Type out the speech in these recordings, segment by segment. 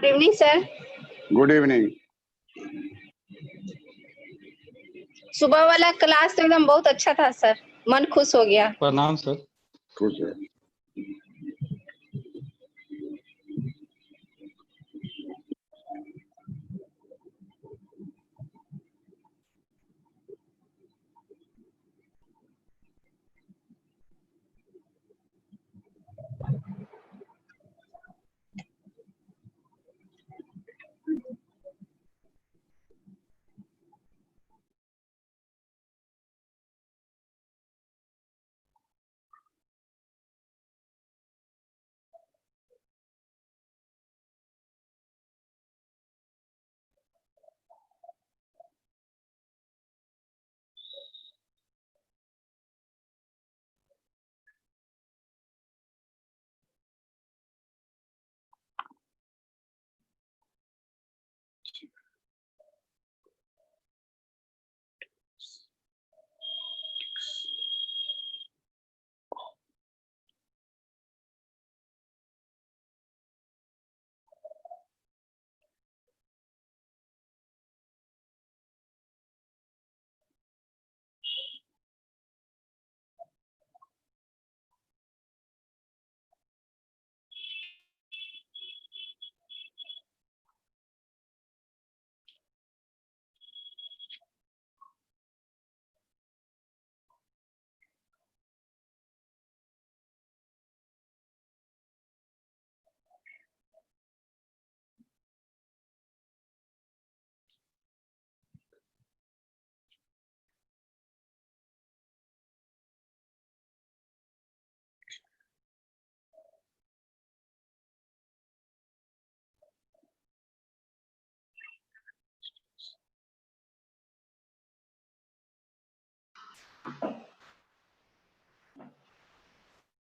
Good evening sir. Good evening. सुबह वाला class तो एकदम बहुत अच्छा था सर, मन खुश हो गया। प्रणाम सर। खुश है।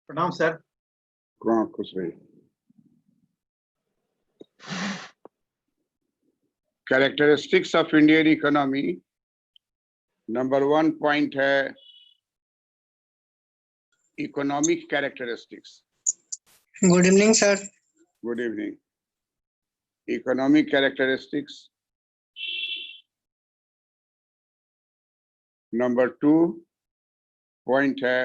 प्रणाम सर। कहाँ खुश रही। Characteristics of Indian economy number 1 point है economic characteristics. Good evening sir. Good evening. Economic characteristics number 2 point है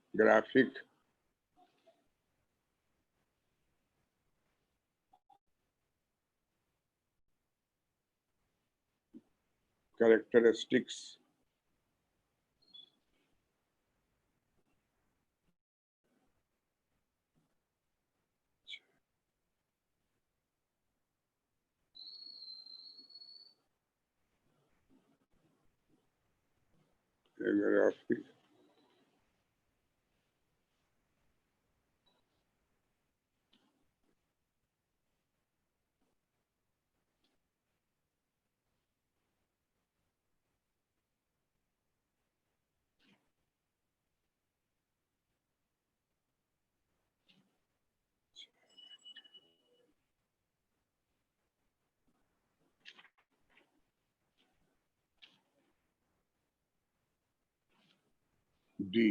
demographic characteristics demographic D.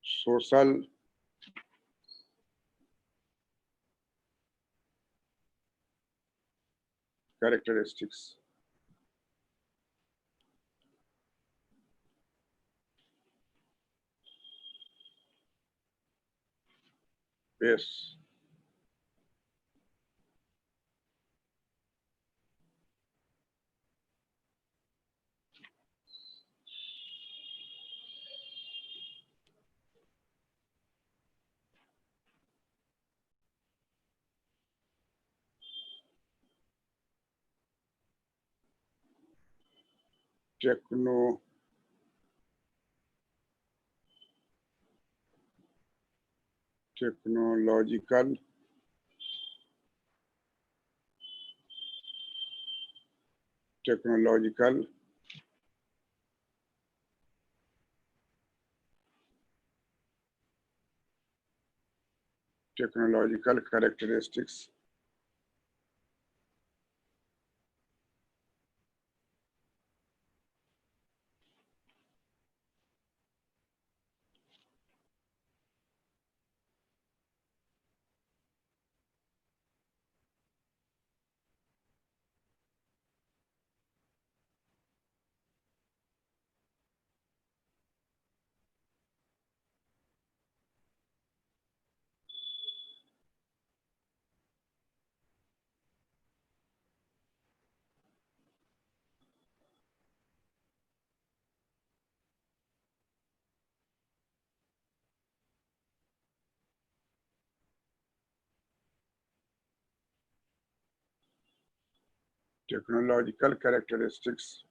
Social characteristics. Yes. Techno, technological, technological, technological characteristics. Technological characteristics.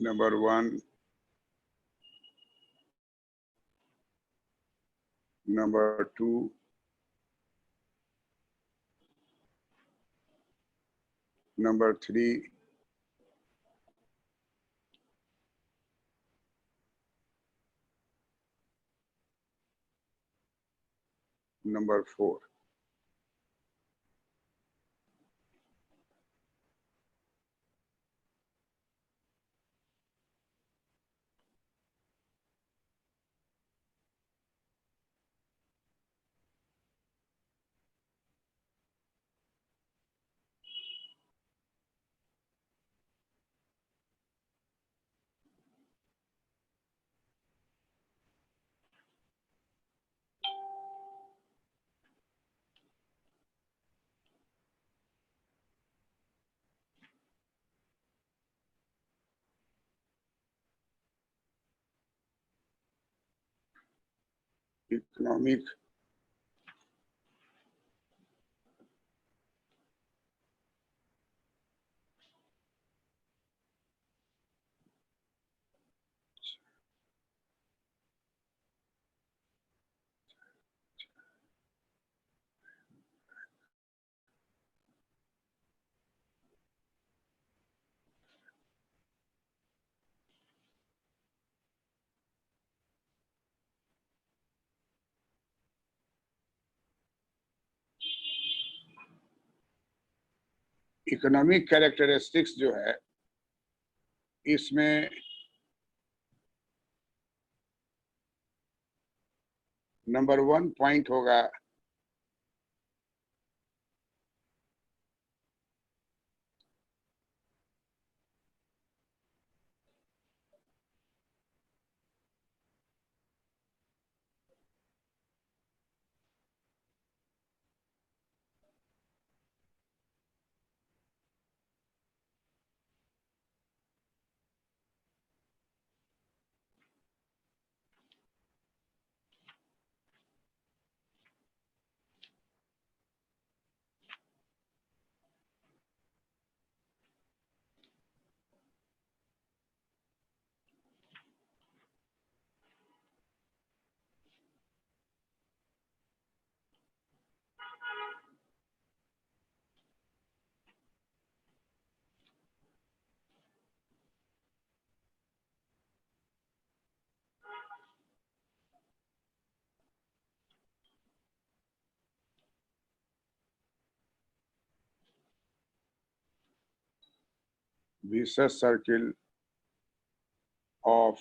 Number one, number two, number three, number four. Economic, economic characteristics जो है इसमें number one point होगा vicious circle of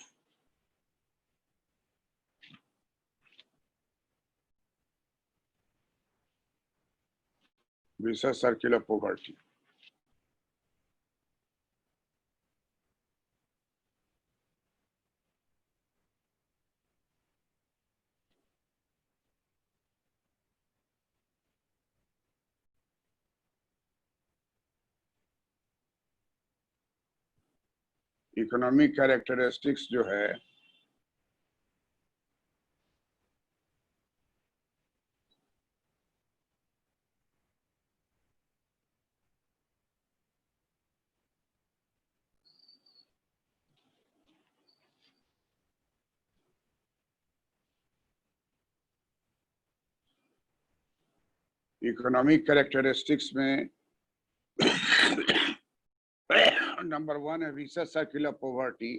poverty. Economic characteristics जो है economic characteristics में number 1 है vicious circle of poverty.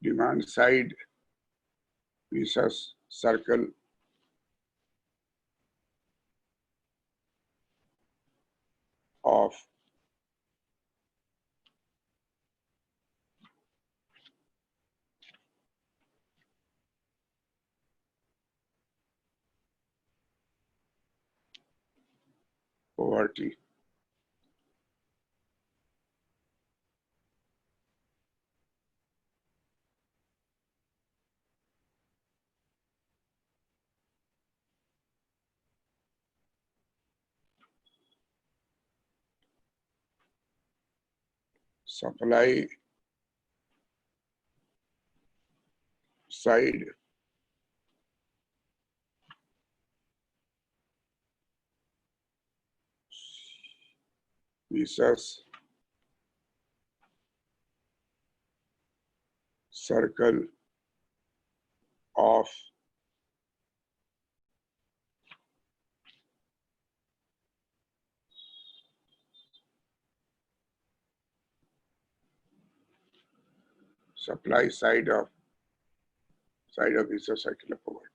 demand side vicious circle of poverty. Supply side vicious circle of supply side of vicious circle of poverty.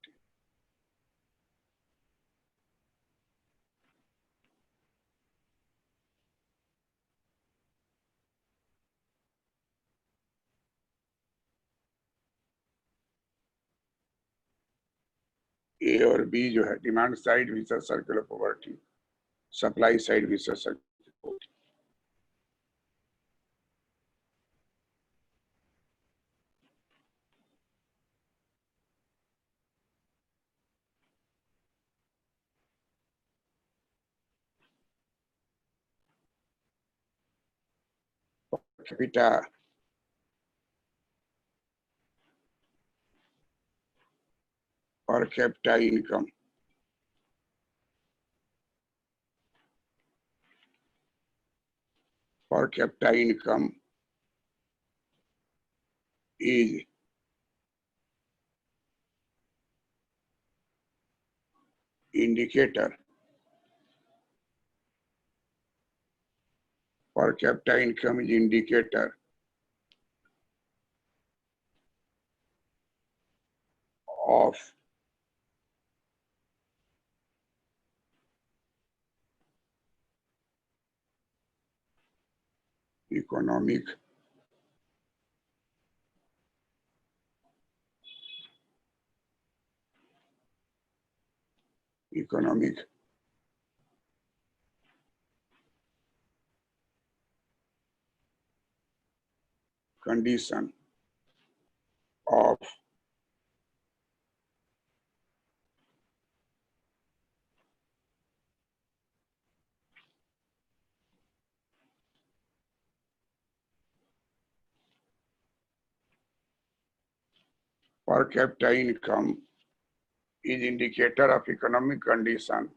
A और B जो है demand side vicious circle of poverty, supply side vicious circle of poverty. Capita और capita income per capita income is indicator. Per capita income is indicator of economic condition of per capita income is indicator of economic condition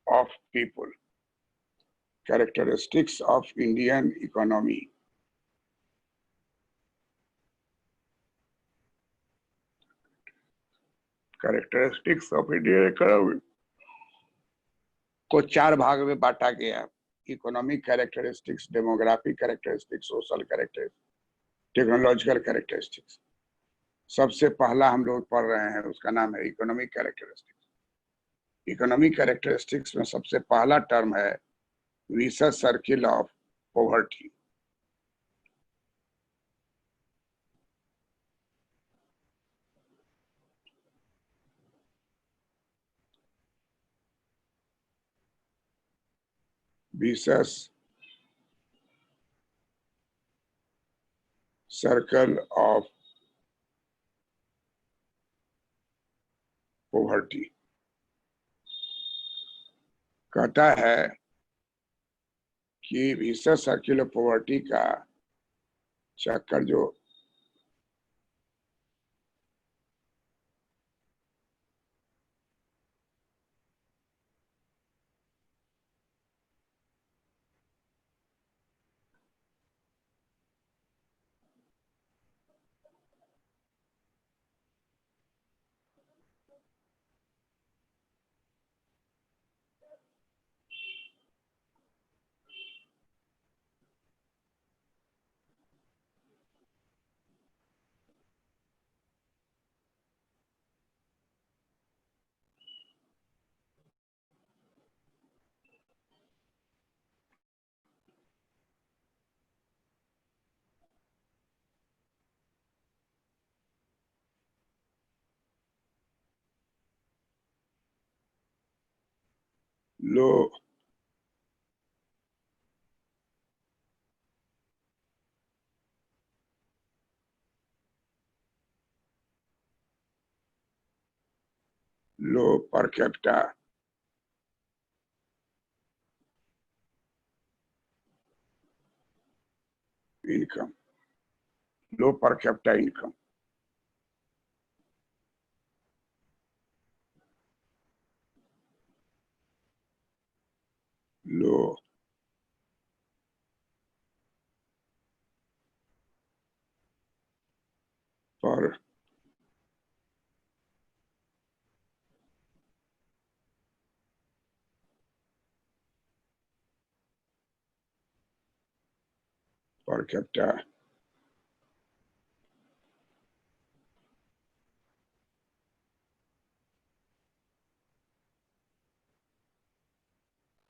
of people. Characteristics of Indian economy. Characteristics of Indian economy को चार भाग में बांटा गया. Economic characteristics, demographic characteristics, social characteristics, technological characteristics. सबसे पहला हम लोग पढ़ रहे हैं, उसका नाम है इकोनॉमिक कैरेक्टरिस्टिक्स. इकोनॉमिक कैरेक्टरिस्टिक्स में सबसे पहला टर्म है vicious circle of poverty. Vicious circle of poverty कहता है कि विशेष सर्किल ऑफ पॉवर्टी का चक्कर जो लो लो पर कैपिटा इनकम, लो पर कैपिटा इनकम, लो पर कैपिटा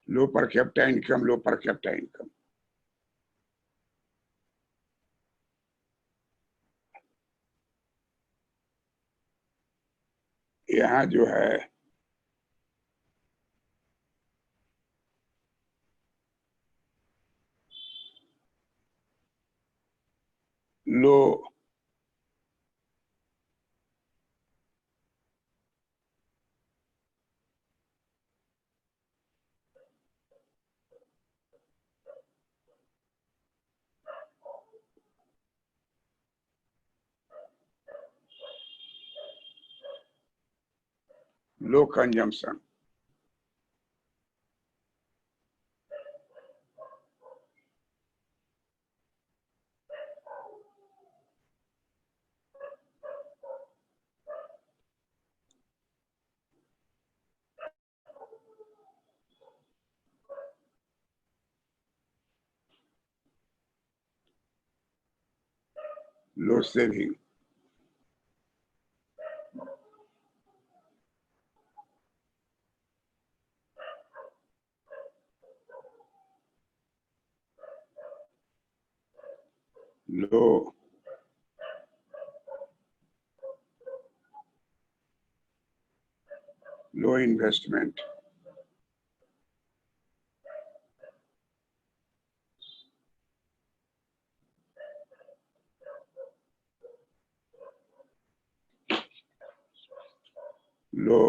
लो पर कैपिटा इनकम, लो पर कैपिटा इनकम. यहाँ जो है low low consumption, low saving, low low investment, low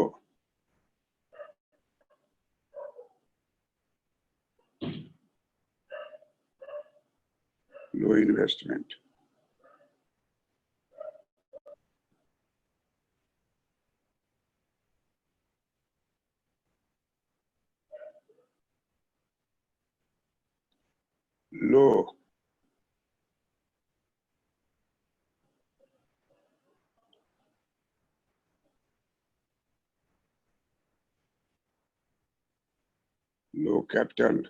low investment, low low capital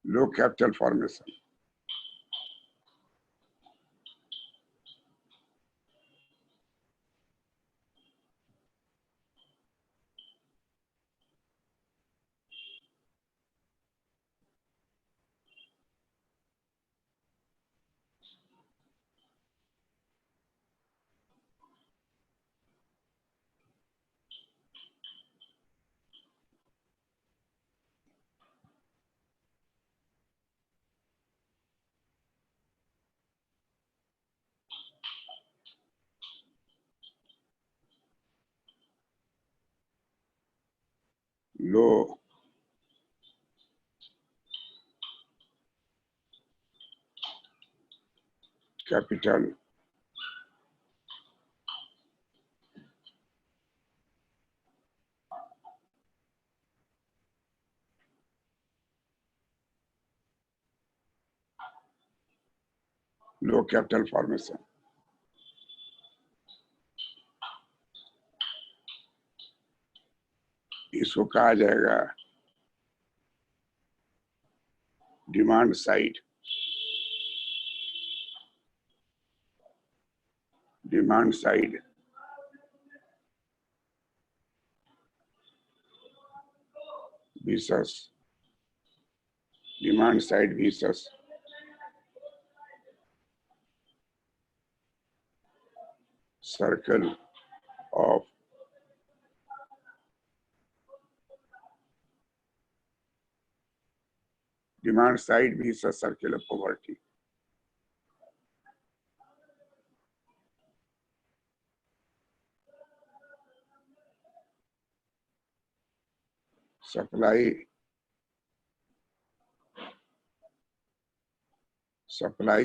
low capital formation, low capital low capital formation, इसको कहा जाएगा demand side, demand side vicious demand side vicious circle of demand side vicious circle of poverty. Supply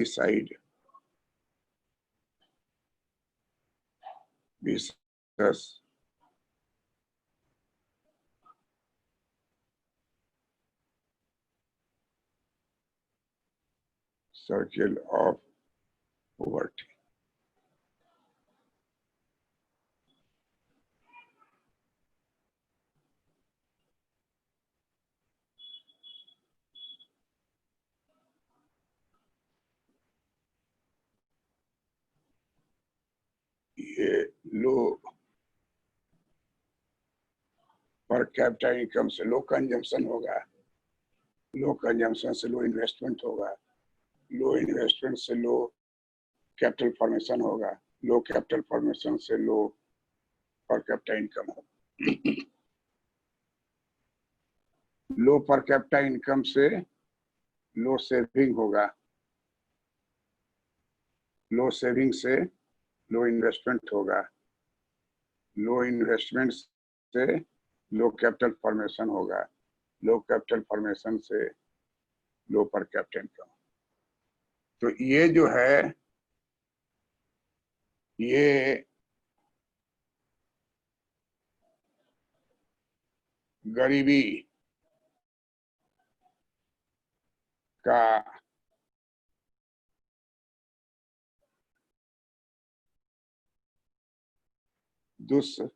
side vicious circle of poverty. ये low per capita income से लो consumption होगा, लो consumption से लो investment होगा, लो investment से लो capital formation होगा, लो capital formation से लो per capita income होगा, लो per capita income से लो सेविंग होगा, लो सेविंग से लो इन्वेस्टमेंट होगा, लो इन्वेस्टमेंट से लो कैपिटल फॉर्मेशन होगा, लो कैपिटल फॉर्मेशन से लो पर कैपिटा इनकम। तो ये जो है ये गरीबी का दुष्चक्र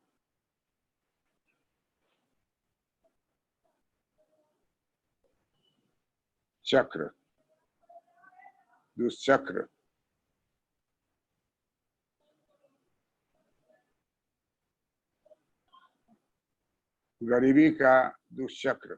दुष्चक्र गरीबी का दुष्चक्र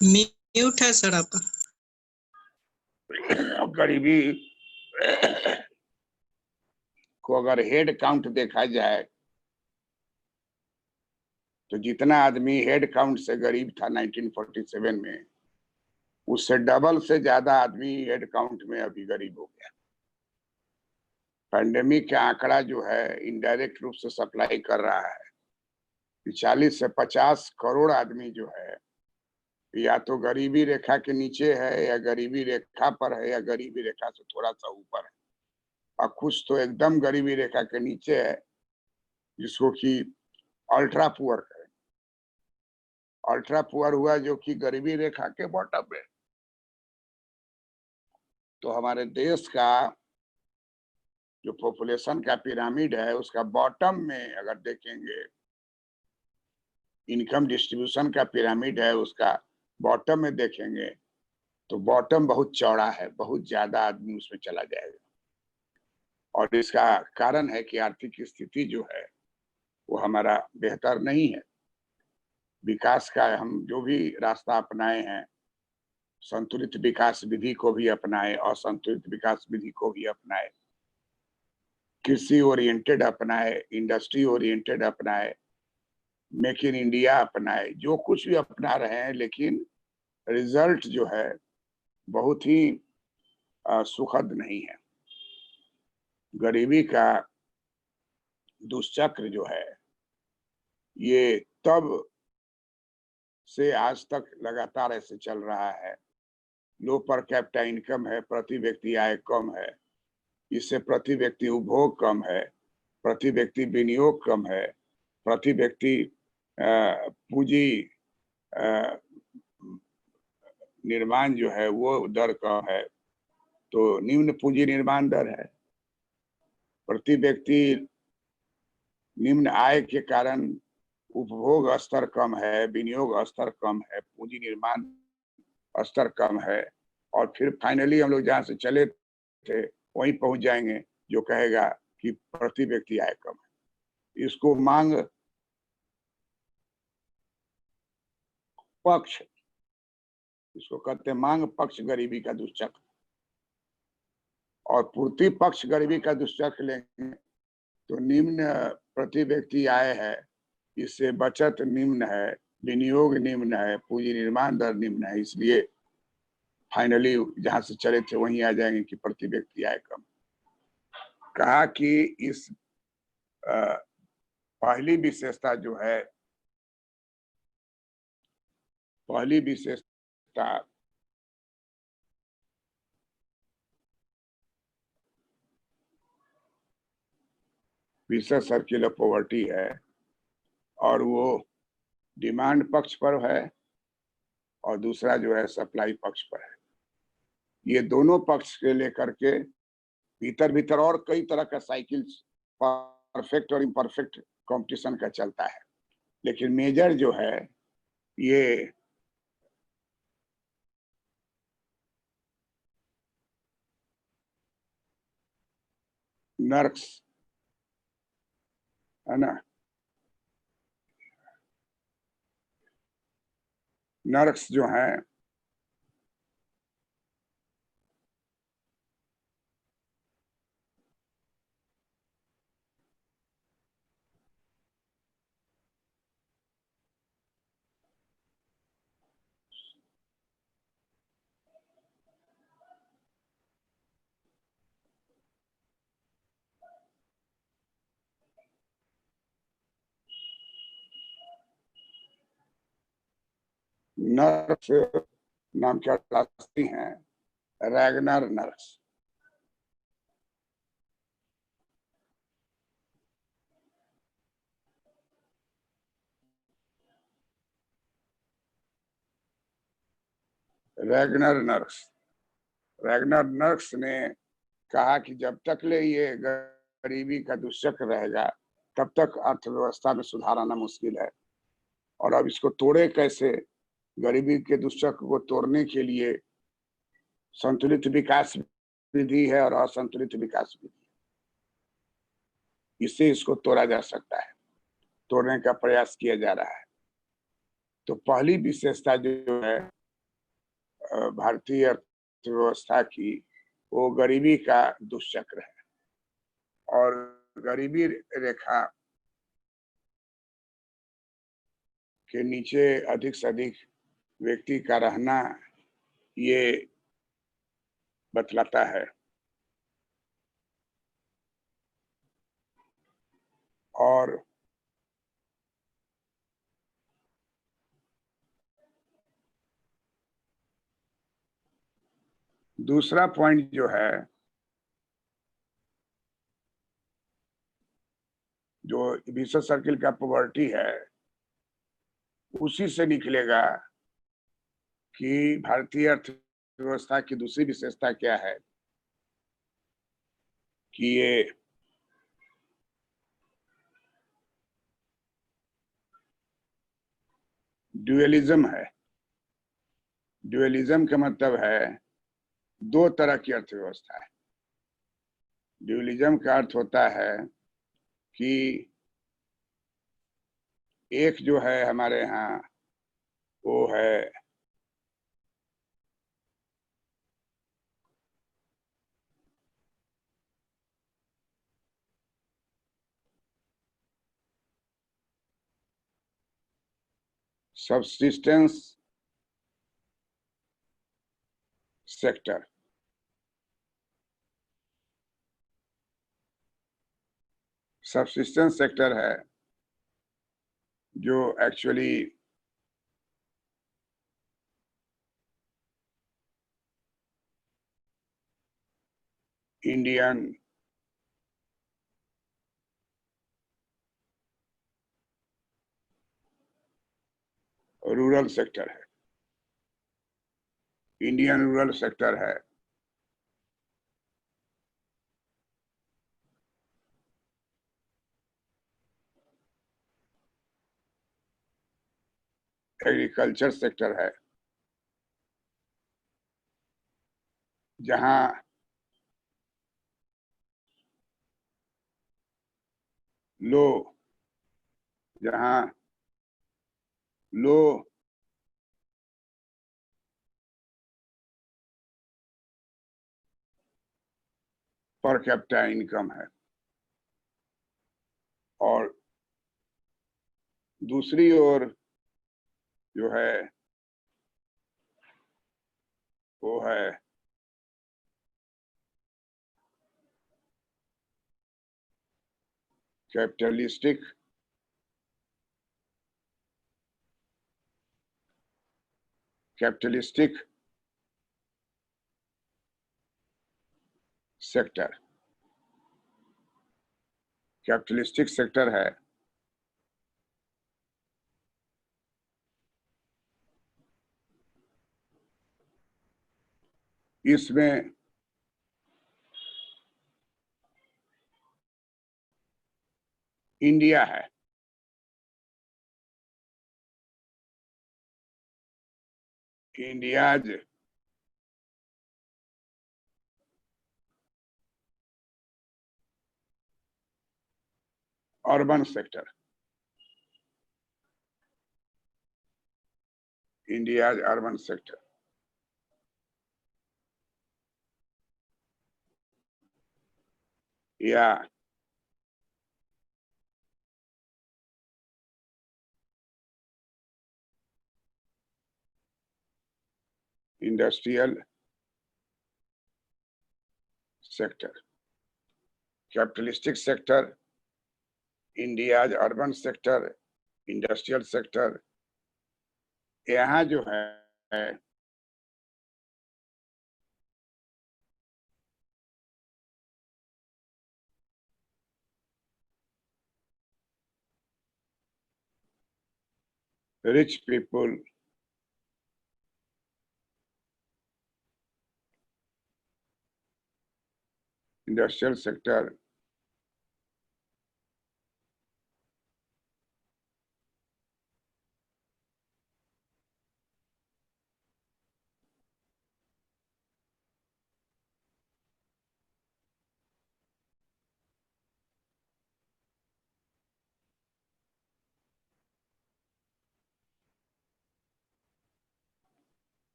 म्यूट है सर आपका। गरीबी को अगर हेड काउंट देखा जाए तो जितना आदमी हेड काउंट से गरीब था 1947 में, उससे डबल से ज्यादा आदमी हेड काउंट में अभी गरीब हो गया। पैंडेमिक का आंकड़ा जो है इनडायरेक्ट रूप से सप्लाई कर रहा है कि 40 से 50 करोड़ आदमी जो है या तो गरीबी रेखा के नीचे है या गरीबी रेखा पर है या गरीबी रेखा से थोड़ा सा ऊपर है, और कुछ तो एकदम गरीबी रेखा के नीचे है जिसको कि अल्ट्रा पुअर करें। अल्ट्रा पुअर हुआ जो कि गरीबी रेखा के बॉटम में। तो हमारे देश का जो पॉपुलेशन का पिरामिड है उसका बॉटम में अगर देखेंगे, इनकम डिस्ट्रीब्यूशन का पिरामिड है उसका बॉटम में देखेंगे तो बॉटम बहुत चौड़ा है, बहुत ज्यादा आदमी उसमें चला जाएगा। और इसका कारण है कि आर्थिक स्थिति जो है वो हमारा बेहतर नहीं है। विकास का हम जो भी रास्ता अपनाए हैं, संतुलित विकास विधि को भी अपनाए, असंतुलित विकास विधि को भी अपनाए, कृषि ओरिएंटेड अपनाए, इंडस्ट्री ओरिएंटेड अपनाए, मेक इन इंडिया अपनाए, जो कुछ भी अपना रहे हैं, लेकिन रिजल्ट जो है बहुत ही सुखद नहीं है। गरीबी का दुष्चक्र जो है ये तब से आज तक लगातार ऐसे चल रहा है। लो पर कैपिटा इनकम है, प्रति व्यक्ति आय कम है, इससे प्रति व्यक्ति उपभोग कम है, प्रति व्यक्ति विनियोग कम है, प्रति व्यक्ति पूंजी निर्माण जो है वो दर कम है, तो निम्न पूंजी निर्माण दर है। प्रति व्यक्ति निम्न आय के कारण उपभोग स्तर कम है, विनियोग स्तर कम है, पूंजी निर्माण स्तर कम है, और फिर फाइनली हम लोग जहां से चले थे वहीं पहुंच जाएंगे जो कहेगा कि प्रति व्यक्ति आय कम है। इसको मांग पक्ष, इसको कहते हैं मांग पक्ष गरीबी का दुष्चक्र, और पूर्ति पक्ष गरीबी का दुष्चक्र लेंगे तो निम्न प्रति व्यक्ति आय है, इससे बचत निम्न है, विनियोग निम्न है, पूंजी निर्माण दर निम्न है, इसलिए फाइनली जहां से चले थे वहीं आ जाएंगे कि प्रति व्यक्ति आय कम। कहा कि इस पहली विशेषता जो है, पहली विशेषता विशेष सर्किल ऑफ पॉवर्टी है, और वो डिमांड पक्ष पर है और दूसरा जो है सप्लाई पक्ष पर है। ये दोनों पक्ष के लेकर के भीतर भीतर और कई तरह का साइकिल्स परफेक्ट और इम्परफेक्ट कंपटीशन का चलता है, लेकिन मेजर जो है ये नर्क्स है ना, नर्क्स जो है नर्क्स नाम क्या चलाती हैं, रैगनर नर्क्स। रैगनर नर्क्स, रैगनर नर्क्स ने कहा कि जब तक ले ये गरीबी का दुष्चक्र रहेगा तब तक अर्थव्यवस्था में सुधार आना मुश्किल है, और अब इसको तोड़े कैसे। गरीबी के दुष्चक्र को तोड़ने के लिए संतुलित विकास विधि है और असंतुलित विकास विधि, इससे इसको तोड़ा जा सकता है, तोड़ने का प्रयास किया जा रहा है। तो पहली विशेषता जो है भारतीय अर्थव्यवस्था की वो गरीबी का दुष्चक्र है, और गरीबी रेखा के नीचे अधिक से अधिक व्यक्ति का रहना ये बतलाता है। और दूसरा पॉइंट जो है, जो विशेष सर्किल का पॉवर्टी है, उसी से निकलेगा कि भारतीय अर्थव्यवस्था की दूसरी विशेषता क्या है कि ये ड्यूअलिज्म है। ड्यूअलिज्म का मतलब है दो तरह की अर्थव्यवस्था है। ड्यूअलिज्म का अर्थ होता है कि एक जो है हमारे यहाँ वो है सबसिस्टेंस सेक्टर। सबसिस्टेंस सेक्टर है जो एक्चुअली इंडियन रूरल सेक्टर है। इंडियन रूरल सेक्टर है। एग्रीकल्चर सेक्टर है, जहां लो जहां लो पर कैपिटा इनकम है, और दूसरी ओर जो है वो है capitalistic capitalistic sector. Capitalistic sector है इसमें इंडिया है। India's urban sector. India's urban sector या industrial sector. Capitalistic sector, India's urban sector, industrial sector. यहाँ जो है rich people industrial sector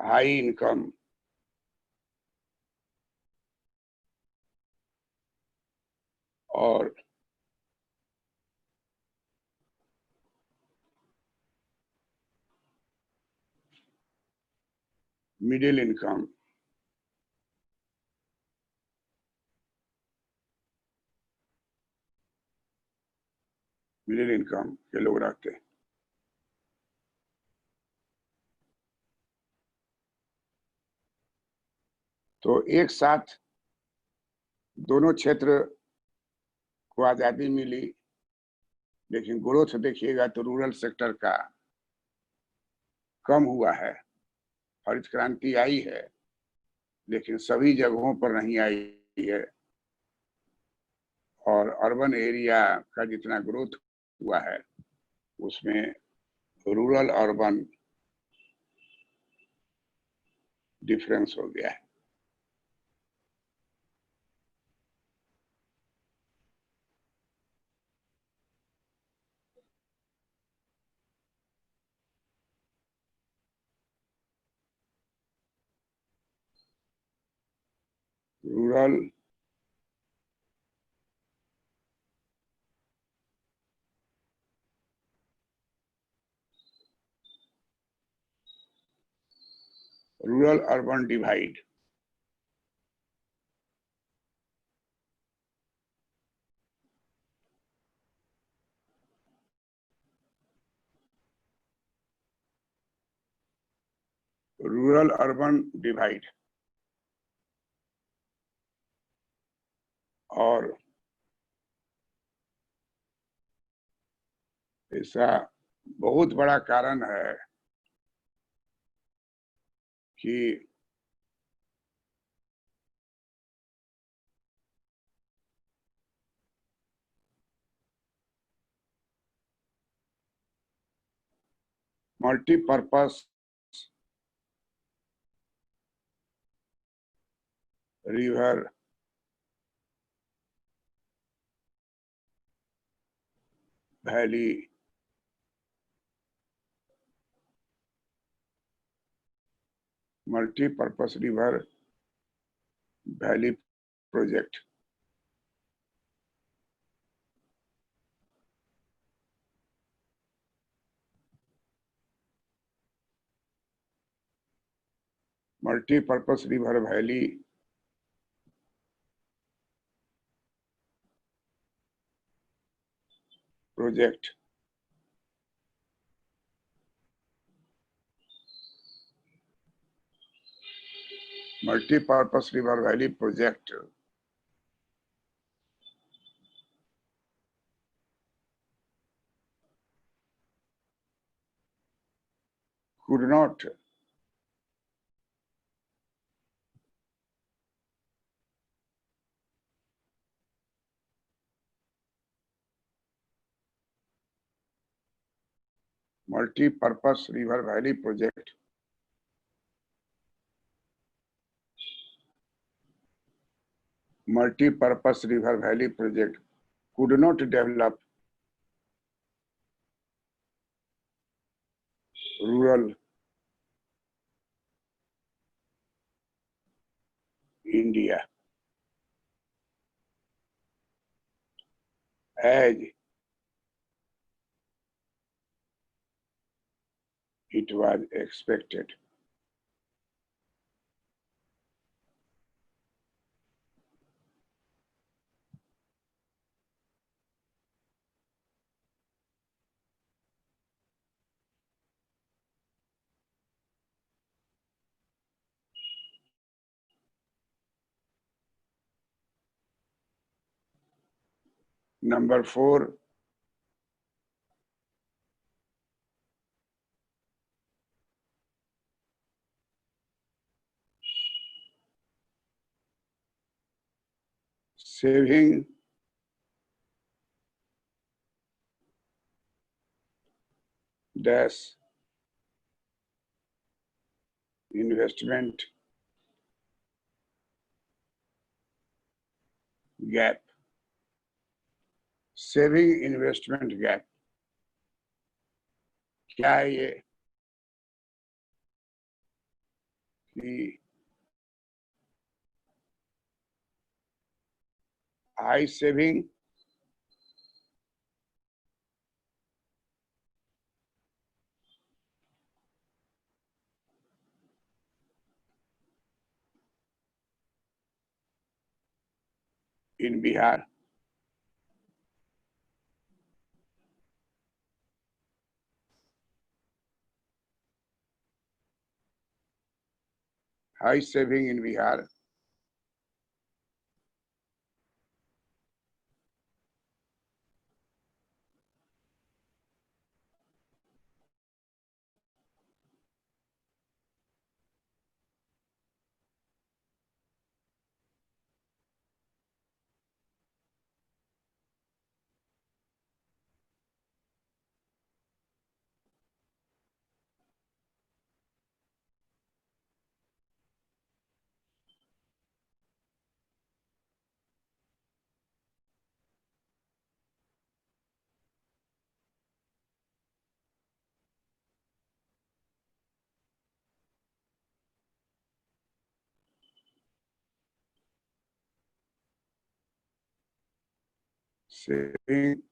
high income, और मिडिल इनकम, के लोग रहते हैं। तो एक साथ दोनों क्षेत्र को आजादी मिली, लेकिन ग्रोथ देखिएगा तो रूरल सेक्टर का कम हुआ है। हरित क्रांति आई है, लेकिन सभी जगहों पर नहीं आई है, और अर्बन एरिया का जितना ग्रोथ हुआ है उसमें रूरल अर्बन डिफरेंस हो गया है। Rural urban divide, rural urban divide और ऐसा बहुत बड़ा कारण है कि multipurpose river valley multipurpose river valley project multipurpose river valley project multipurpose river valley project could not multi-purpose river valley project could not develop rural India as it was expected. Number 4, saving dash investment gap. Saving investment gap, क्या है ये? the high saving in Bihar. High saving in Bihar. Saving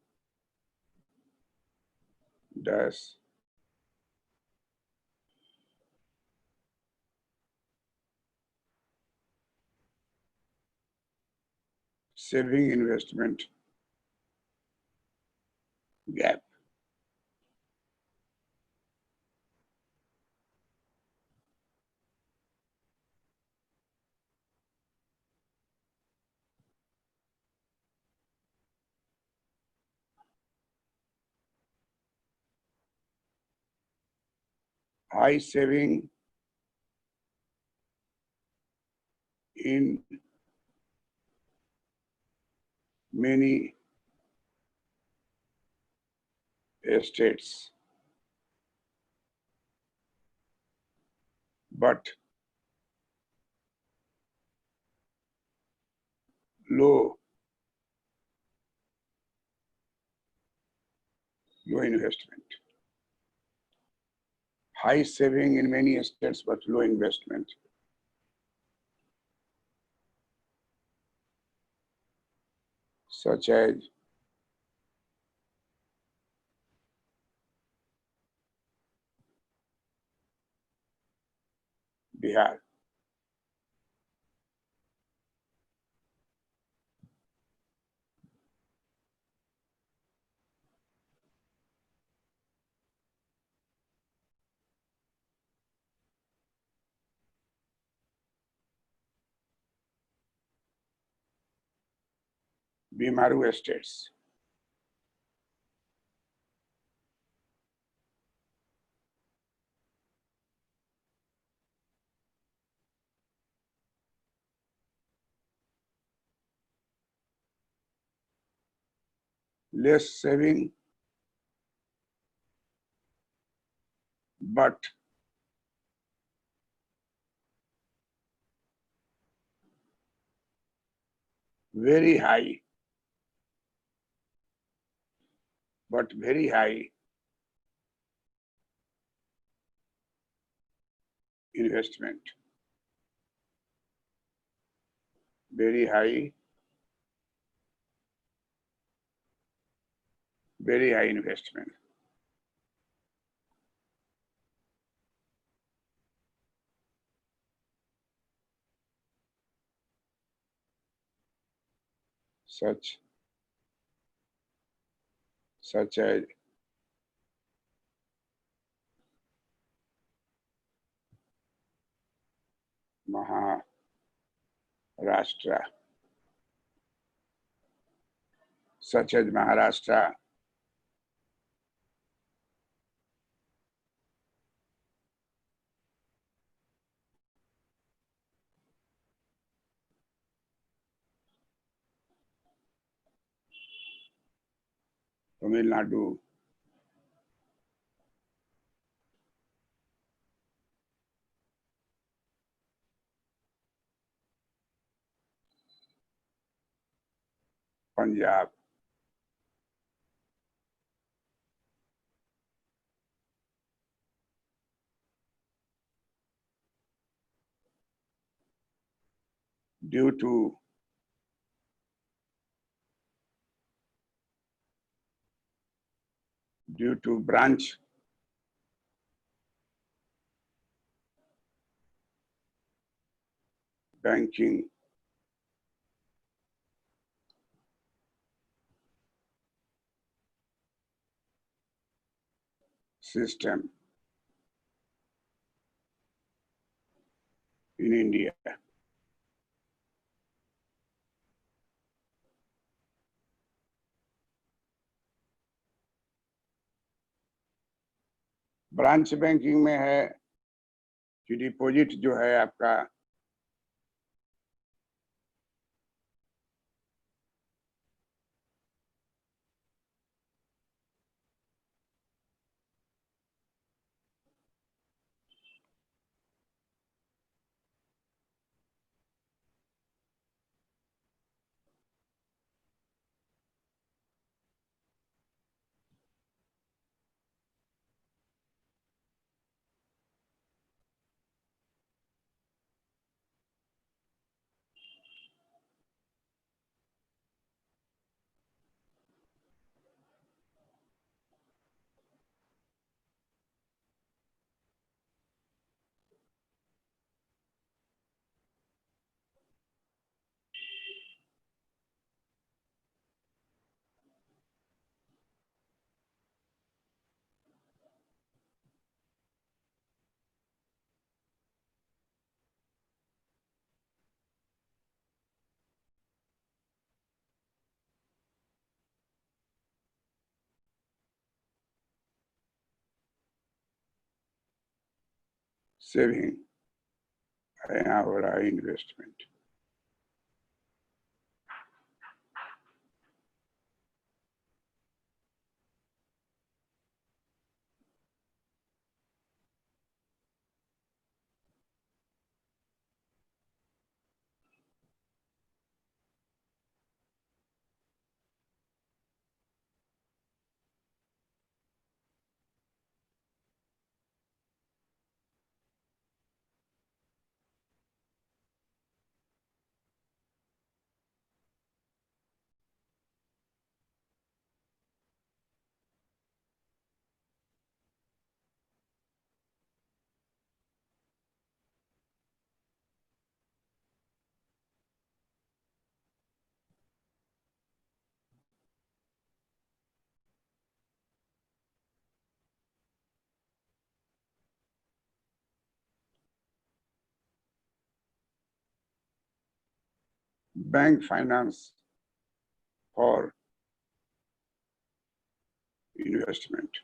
dash saving investment gap. High saving in many states, but low investment. High saving in many states, but low investment. Such as Bihar. Bimaru states. Less saving, but very high, investment. Very high investment. Such as Maharashtra, Tamil Nadu, Punjab, due to branch banking system in India. Branch banking में है कि deposit जो है आपका saving, यहाँ हो रहा है investment. Bank finance for investment.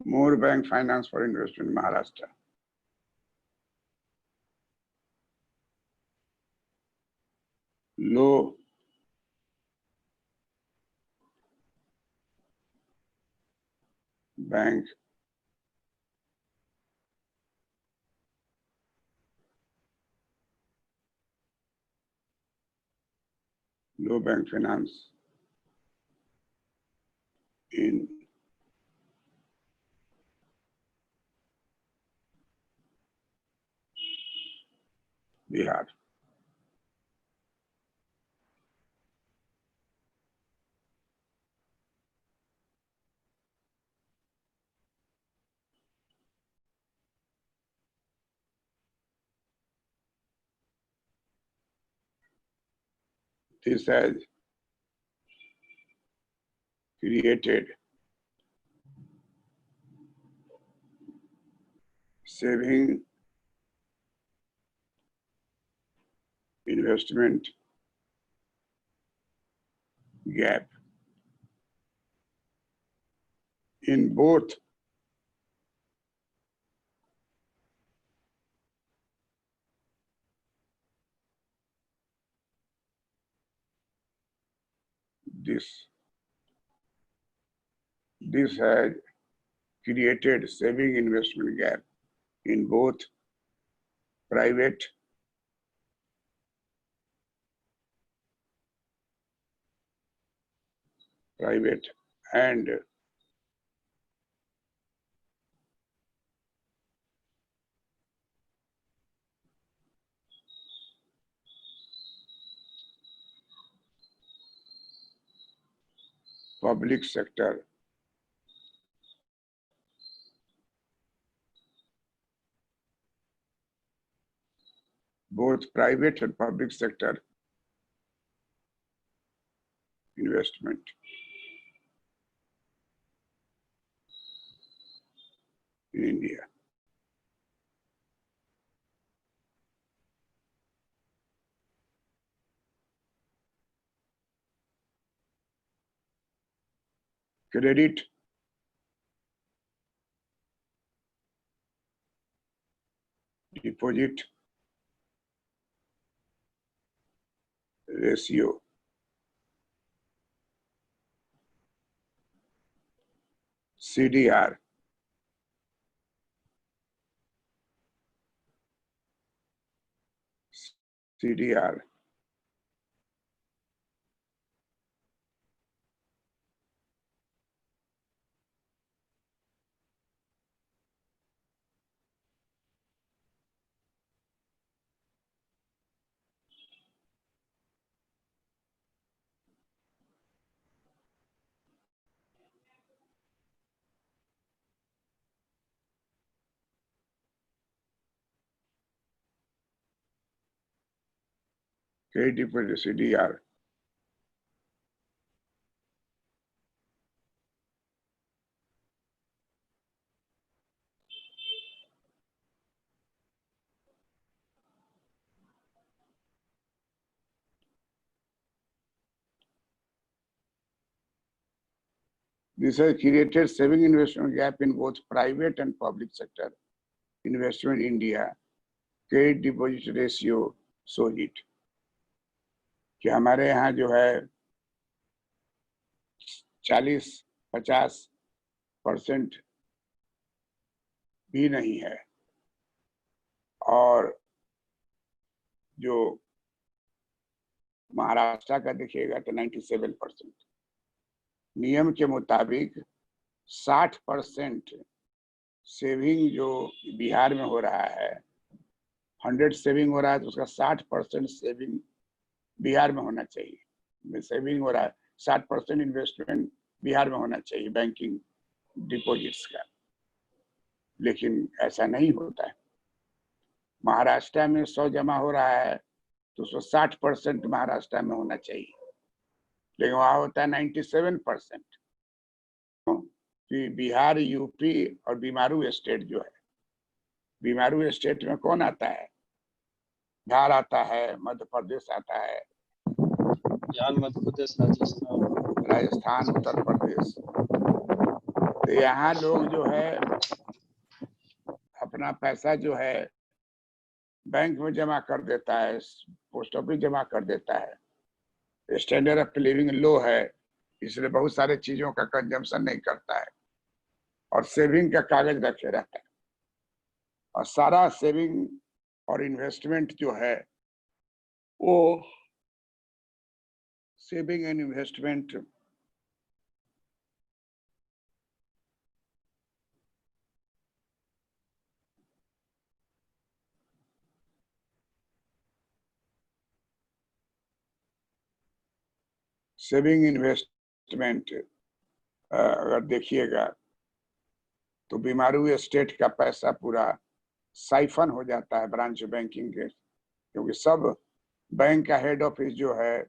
More bank finance for investment Maharashtra. Low bank finance in Bihar. This has created saving investment gap in both this has created saving investment gap in both private and public sector. Both private and public sector investment in India. Credit deposit ratio CDR credit deposit CDR This has created saving investment gap in both private and public sector investment in India. Credit deposit ratio shows it कि हमारे यहाँ जो है 40-50% भी नहीं है और जो महाराष्ट्र का देखिएगा तो 97%। नियम के मुताबिक 60% सेविंग जो बिहार में हो रहा है, 100 सेविंग हो रहा है तो उसका 60% सेविंग बिहार में होना चाहिए। सेविंग हो रहा है 60% इन्वेस्टमेंट बिहार में होना चाहिए बैंकिंग डिपॉजिट्स का, लेकिन ऐसा नहीं होता है। महाराष्ट्र में 100 जमा हो रहा है तो उसको 60% महाराष्ट्र में होना चाहिए, लेकिन वहां होता है 97%। कि बिहार, यूपी और बीमारू स्टेट जो है, बीमारू स्टेट में कौन आता है? बिहार आता है, मध्य प्रदेश आता है, मध्य प्रदेश, राजस्थान, उत्तर प्रदेश। तो यहाँ लोग जो है अपना पैसा जो है बैंक में जमा कर देता है, पोस्ट ऑफिस जमा कर देता है। स्टैंडर्ड ऑफ लिविंग लो है, इसलिए बहुत सारे चीजों का कंजम्पशन नहीं करता है और सेविंग का कागज रखे रहता है। और सारा सेविंग और इन्वेस्टमेंट जो है वो saving and investment saving investment अगर देखिएगा तो बीमारू स्टेट का पैसा पूरा साइफन हो जाता है ब्रांच बैंकिंग के, क्योंकि सब बैंक का हेड ऑफिस जो है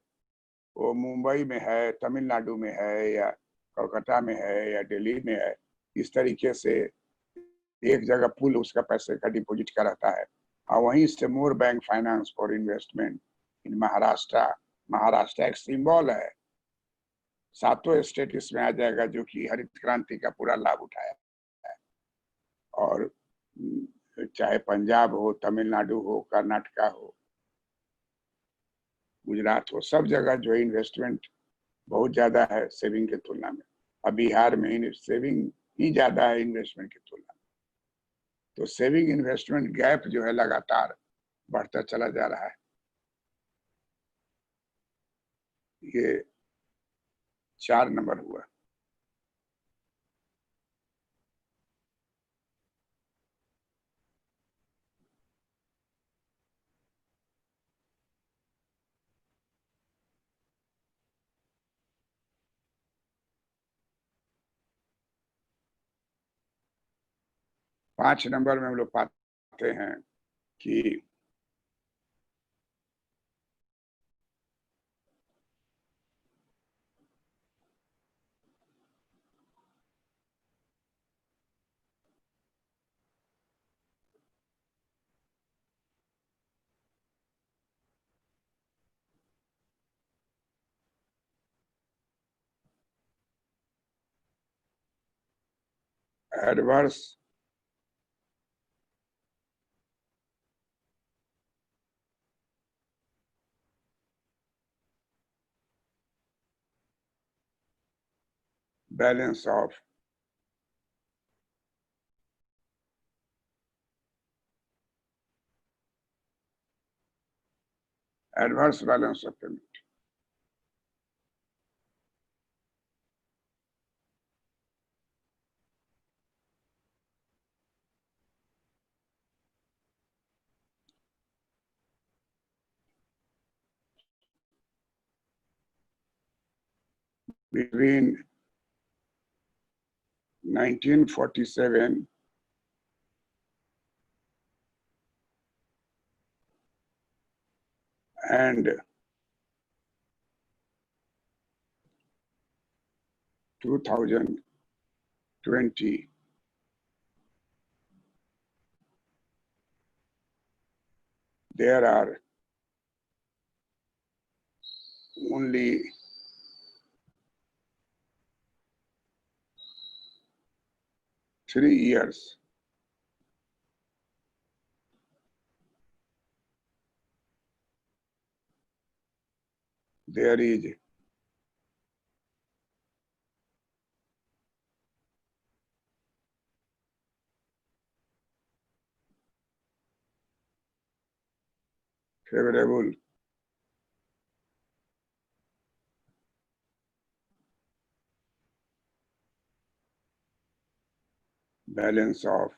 वो मुंबई में है, तमिलनाडु में है, या कोलकाता में है, या दिल्ली में है। इस तरीके से एक जगह पूल उसका पैसे का डिपॉजिट का रहता है और वहीं से more bank finance for investment in Maharashtra एक सिंबल है। 7 स्टेट इसमें आ जाएगा जो कि हरित क्रांति का पूरा लाभ उठाया है। और चाहे पंजाब हो, तमिलनाडु हो, कर्नाटका हो, गुजरात हो, सब जगह जो है इन्वेस्टमेंट बहुत ज्यादा है सेविंग के तुलना में। अब बिहार में सेविंग ही ज्यादा है इन्वेस्टमेंट की तुलना में। तो सेविंग इन्वेस्टमेंट गैप जो है लगातार बढ़ता चला जा रहा है। ये 4 नंबर हुआ। पांच नंबर में हम लोग पाते हैं कि adverse balance of adverse balance of payment. Between 1947 and 2020, there are only 3 years there is favorable balance of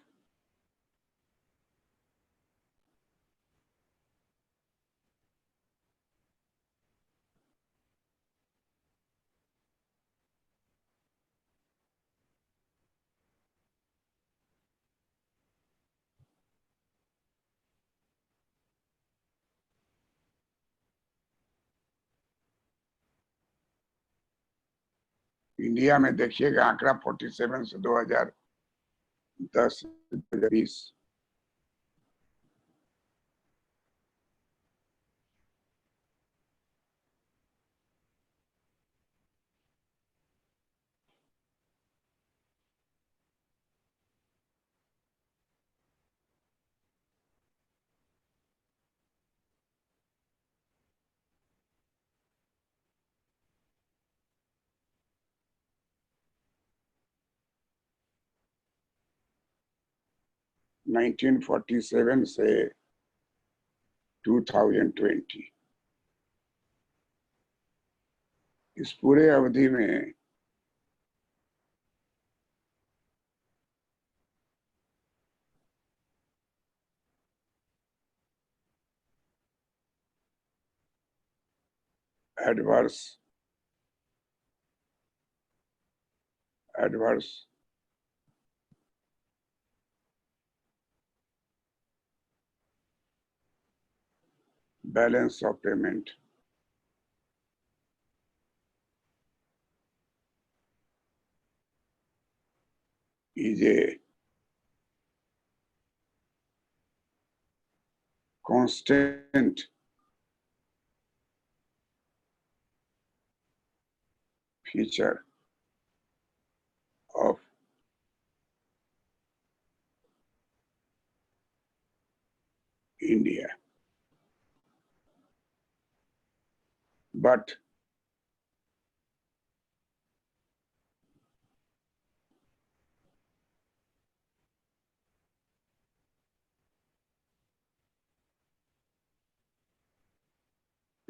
India में देखिएगा आंकड़ा 47 से 2010 2020 1947 से 2020 इस पूरे अवधि में adverse balance of payment is a constant feature of India. But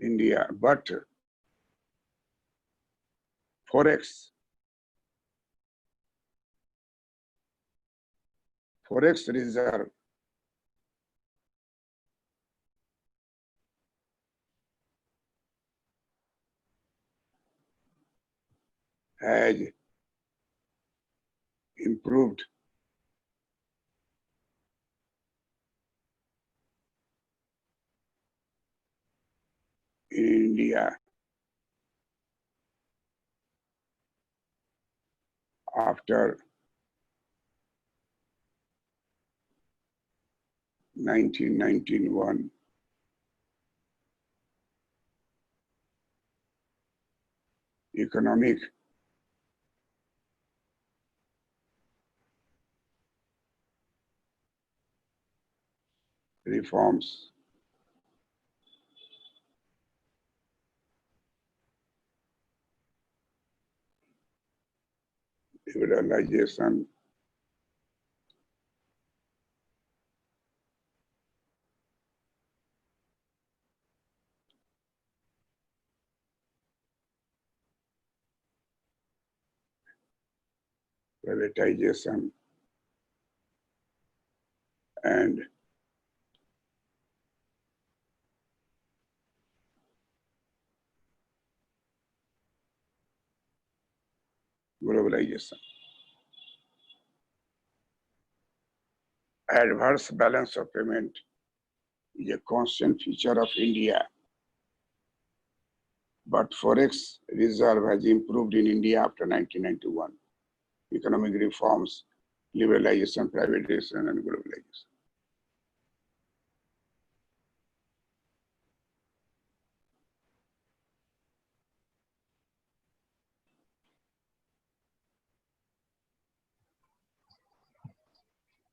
India, but forex reserve has improved in India after 1991 economic reforms liberalization privatization and globalization. Adverse balance of payment is a constant feature of India, but forex reserve has improved in India after 1991. Economic reforms, liberalization, privatization, and globalization.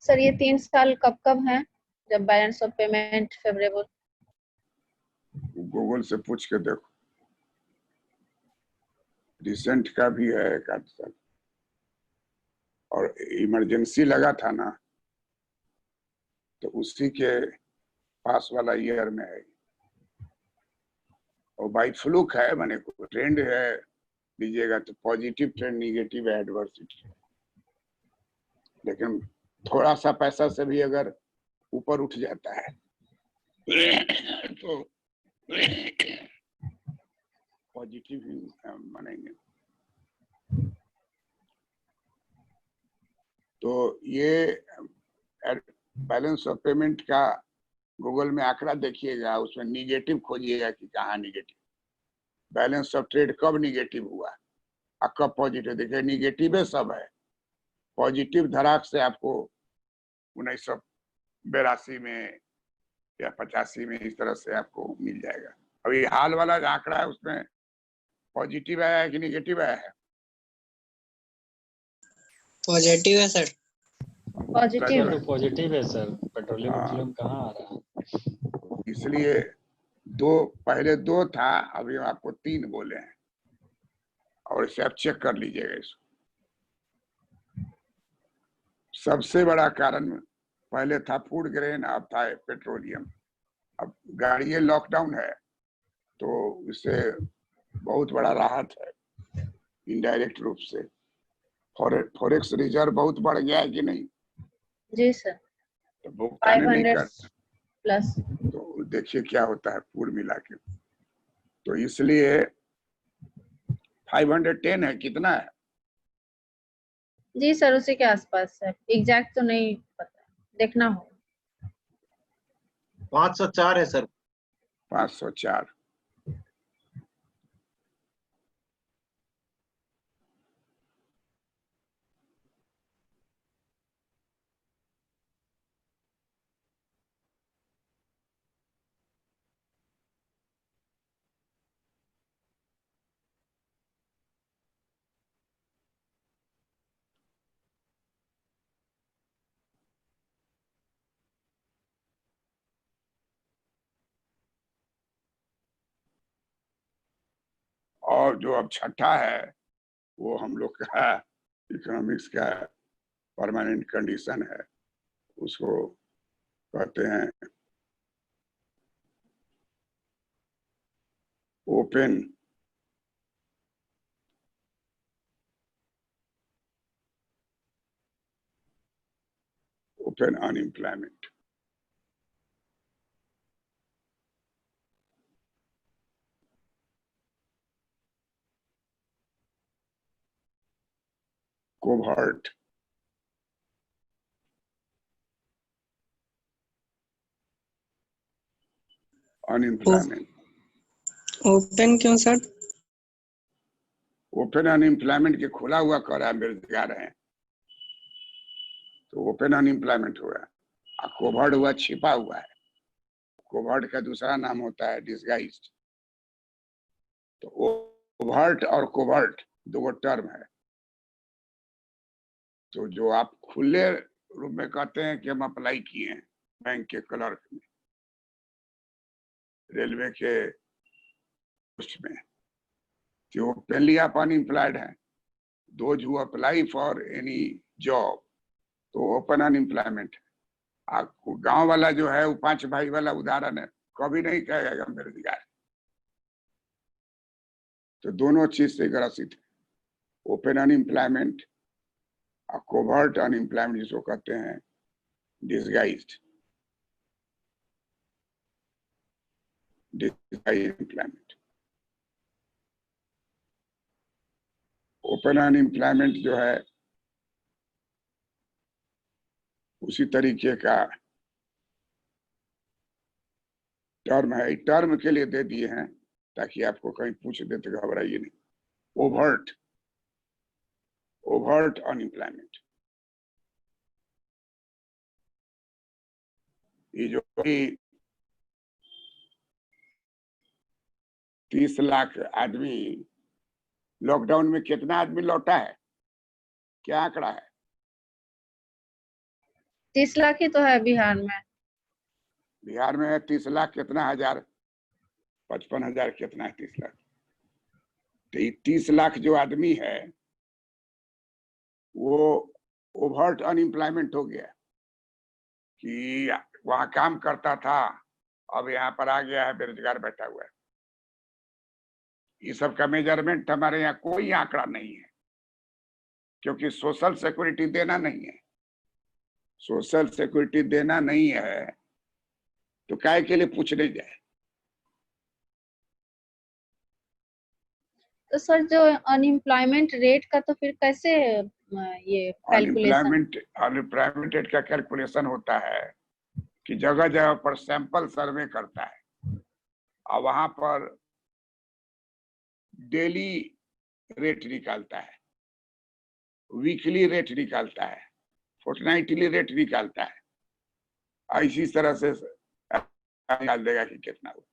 Sir ये 3 साल कब कब हैं जब balance of payment favourable? Google से पूछ के देखो, रिसेंट का भी है एक आध साल, और इमरजेंसी लगा था ना, तो उसी के पास वाला ईयर में है, और बाई फ्लूक है, माने ट्रेंड है लीजिएगा तो पॉजिटिव ट्रेंड, निगेटिव है एडवर्सिटी, लेकिन थोड़ा सा पैसा से भी अगर ऊपर उठ जाता है तो पॉजिटिव ही मानेंगे। तो ये बैलेंस ऑफ पेमेंट का गूगल में आंकड़ा देखिएगा, उसमें निगेटिव खोजिएगा कि कहाँ निगेटिव, बैलेंस ऑफ ट्रेड कब निगेटिव हुआ और कब पॉजिटिव, देखिए निगेटिव सब है, पॉजिटिव धड़ाक से आपको 1982 में या 85 में इस तरह से आपको मिल जाएगा। अभी हाल वाला जो आंकड़ा है उसमें पॉजिटिव आया है कि निगेटिव आया है? पॉजिटिव है सर। पॉजिटिव तो पॉजिटिव है सर, पेट्रोलियम कहाँ आ रहा है? इसलिए पहले दो था, अभी आपको 3 बोले हैं, और इसे आप चेक कर लीजिएगा इसको। सबसे बड़ा कारण पहले था फूड ग्रेन, अब था पेट्रोलियम। अब गाड़ी लॉकडाउन है तो इससे बहुत बड़ा राहत है इनडायरेक्ट रूप से। फॉरेक्स रिजर्व बहुत बढ़ गया है कि नहीं? जी सर, तो भुगतान नहीं 500 कर, प्लस। तो देखिए क्या होता है पूर्ण मिला के। तो इसलिए 510 है, कितना है? जी सर उसी के आसपास है, एग्जैक्ट तो नहीं पता, देखना हो। 504 है सर। 504। और जो अब छठा है वो हम लोग का इकोनॉमिक्स का परमानेंट कंडीशन है, उसको कहते हैं open unemployment, covert unemployment. Open क्यों सर? ओपन अनएम्प्लॉयमेंट के खुला हुआ कर रहा है, बेरोजगार है तो ओपन अनएम्प्लॉयमेंट हुआ। और कोवर्ट हुआ छिपा हुआ है। कोवर्ट का दूसरा नाम होता है डिस्गाइज्ड। तो ओवर्ट और कोवर्ट दो टर्म है। तो जो आप खुले रूप में कहते हैं कि हम अप्लाई किए हैं बैंक के क्लर्क में, रेलवे के पोस्ट में, जो ओपनली आप अनएम्प्लॉयड है। Those who apply for any job, तो ओपन अनएम्प्लॉयमेंट है। आपको गांव वाला जो है वो 5 भाई वाला उदाहरण है, कभी नहीं कहेगा बेरोजगार। तो दोनों चीज से ग्रसित है, ओपन अनएम्प्लॉयमेंट और कोवर्ट अनएम्प्लॉयमेंट, जिसको कहते हैं डिस्गाइज्ड एम्प्लॉयमेंट। ओपन अनएम्प्लॉयमेंट जो है उसी तरीके का टर्म है। टर्म के लिए दे दिए हैं ताकि आपको कहीं पूछ दे तो घबराइए नहीं। ओवर्ट अनएम्प्लॉयमेंट, ये जो 30 लाख आदमी, लॉकडाउन में कितना आदमी लौटा है, क्या आंकड़ा है? 30 लाख ही तो है बिहार में। बिहार में 30 लाख कितना हजार, 55,000 कितना है 30 लाख। तो ये 30 लाख जो आदमी है वो ओवर्ट अनएम्प्लॉयमेंट हो गया कि वहां काम करता था, अब यहाँ पर आ गया है, बेरोजगार बैठा हुआ है। ये सब का मेजरमेंट हमारे यहाँ कोई आंकड़ा नहीं है, क्योंकि सोशल सिक्योरिटी देना नहीं है। सोशल सिक्योरिटी देना नहीं है तो काय के लिए पूछने जाए। तो सर जो अनएम्प्लॉयमेंट रेट का तो फिर कैसे ये कैलकुलेशन? अनएम्प्लॉयमेंट रेट का कैलकुलेशन होता है कि जगह जगह पर सैंपल सर्वे करता है और वहां पर डेली रेट निकालता है, वीकली रेट निकालता है, फोर्टनाइटली रेट निकालता है। इसी तरह से निकाल देगा कि कितना हुआ।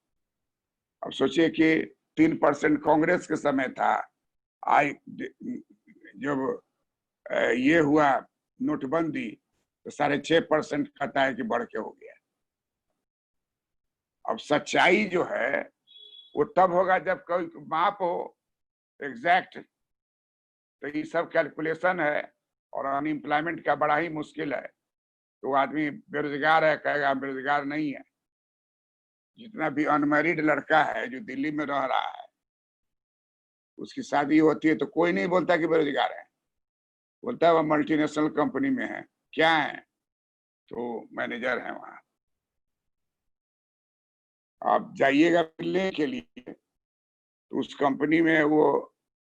अब सोचिए कि 3% कांग्रेस के समय था, आई जब ये हुआ नोटबंदी तो 6.5% कहता है कि बढ़ के हो गया। अब सच्चाई जो है वो तब होगा जब कोई माप हो एग्जैक्ट। तो ये सब कैलकुलेशन है और अनएम्प्लॉयमेंट का बड़ा ही मुश्किल है। तो आदमी बेरोजगार है कहेगा बेरोजगार नहीं है। जितना भी अनमैरिड लड़का है जो दिल्ली में रह रहा है, उसकी शादी होती है तो कोई नहीं बोलता कि बेरोजगार है, बोलता है वह मल्टीनेशनल कंपनी में है। क्या है? तो मैनेजर है वहां। आप जाइएगा मिलने के लिए तो उस कंपनी में वो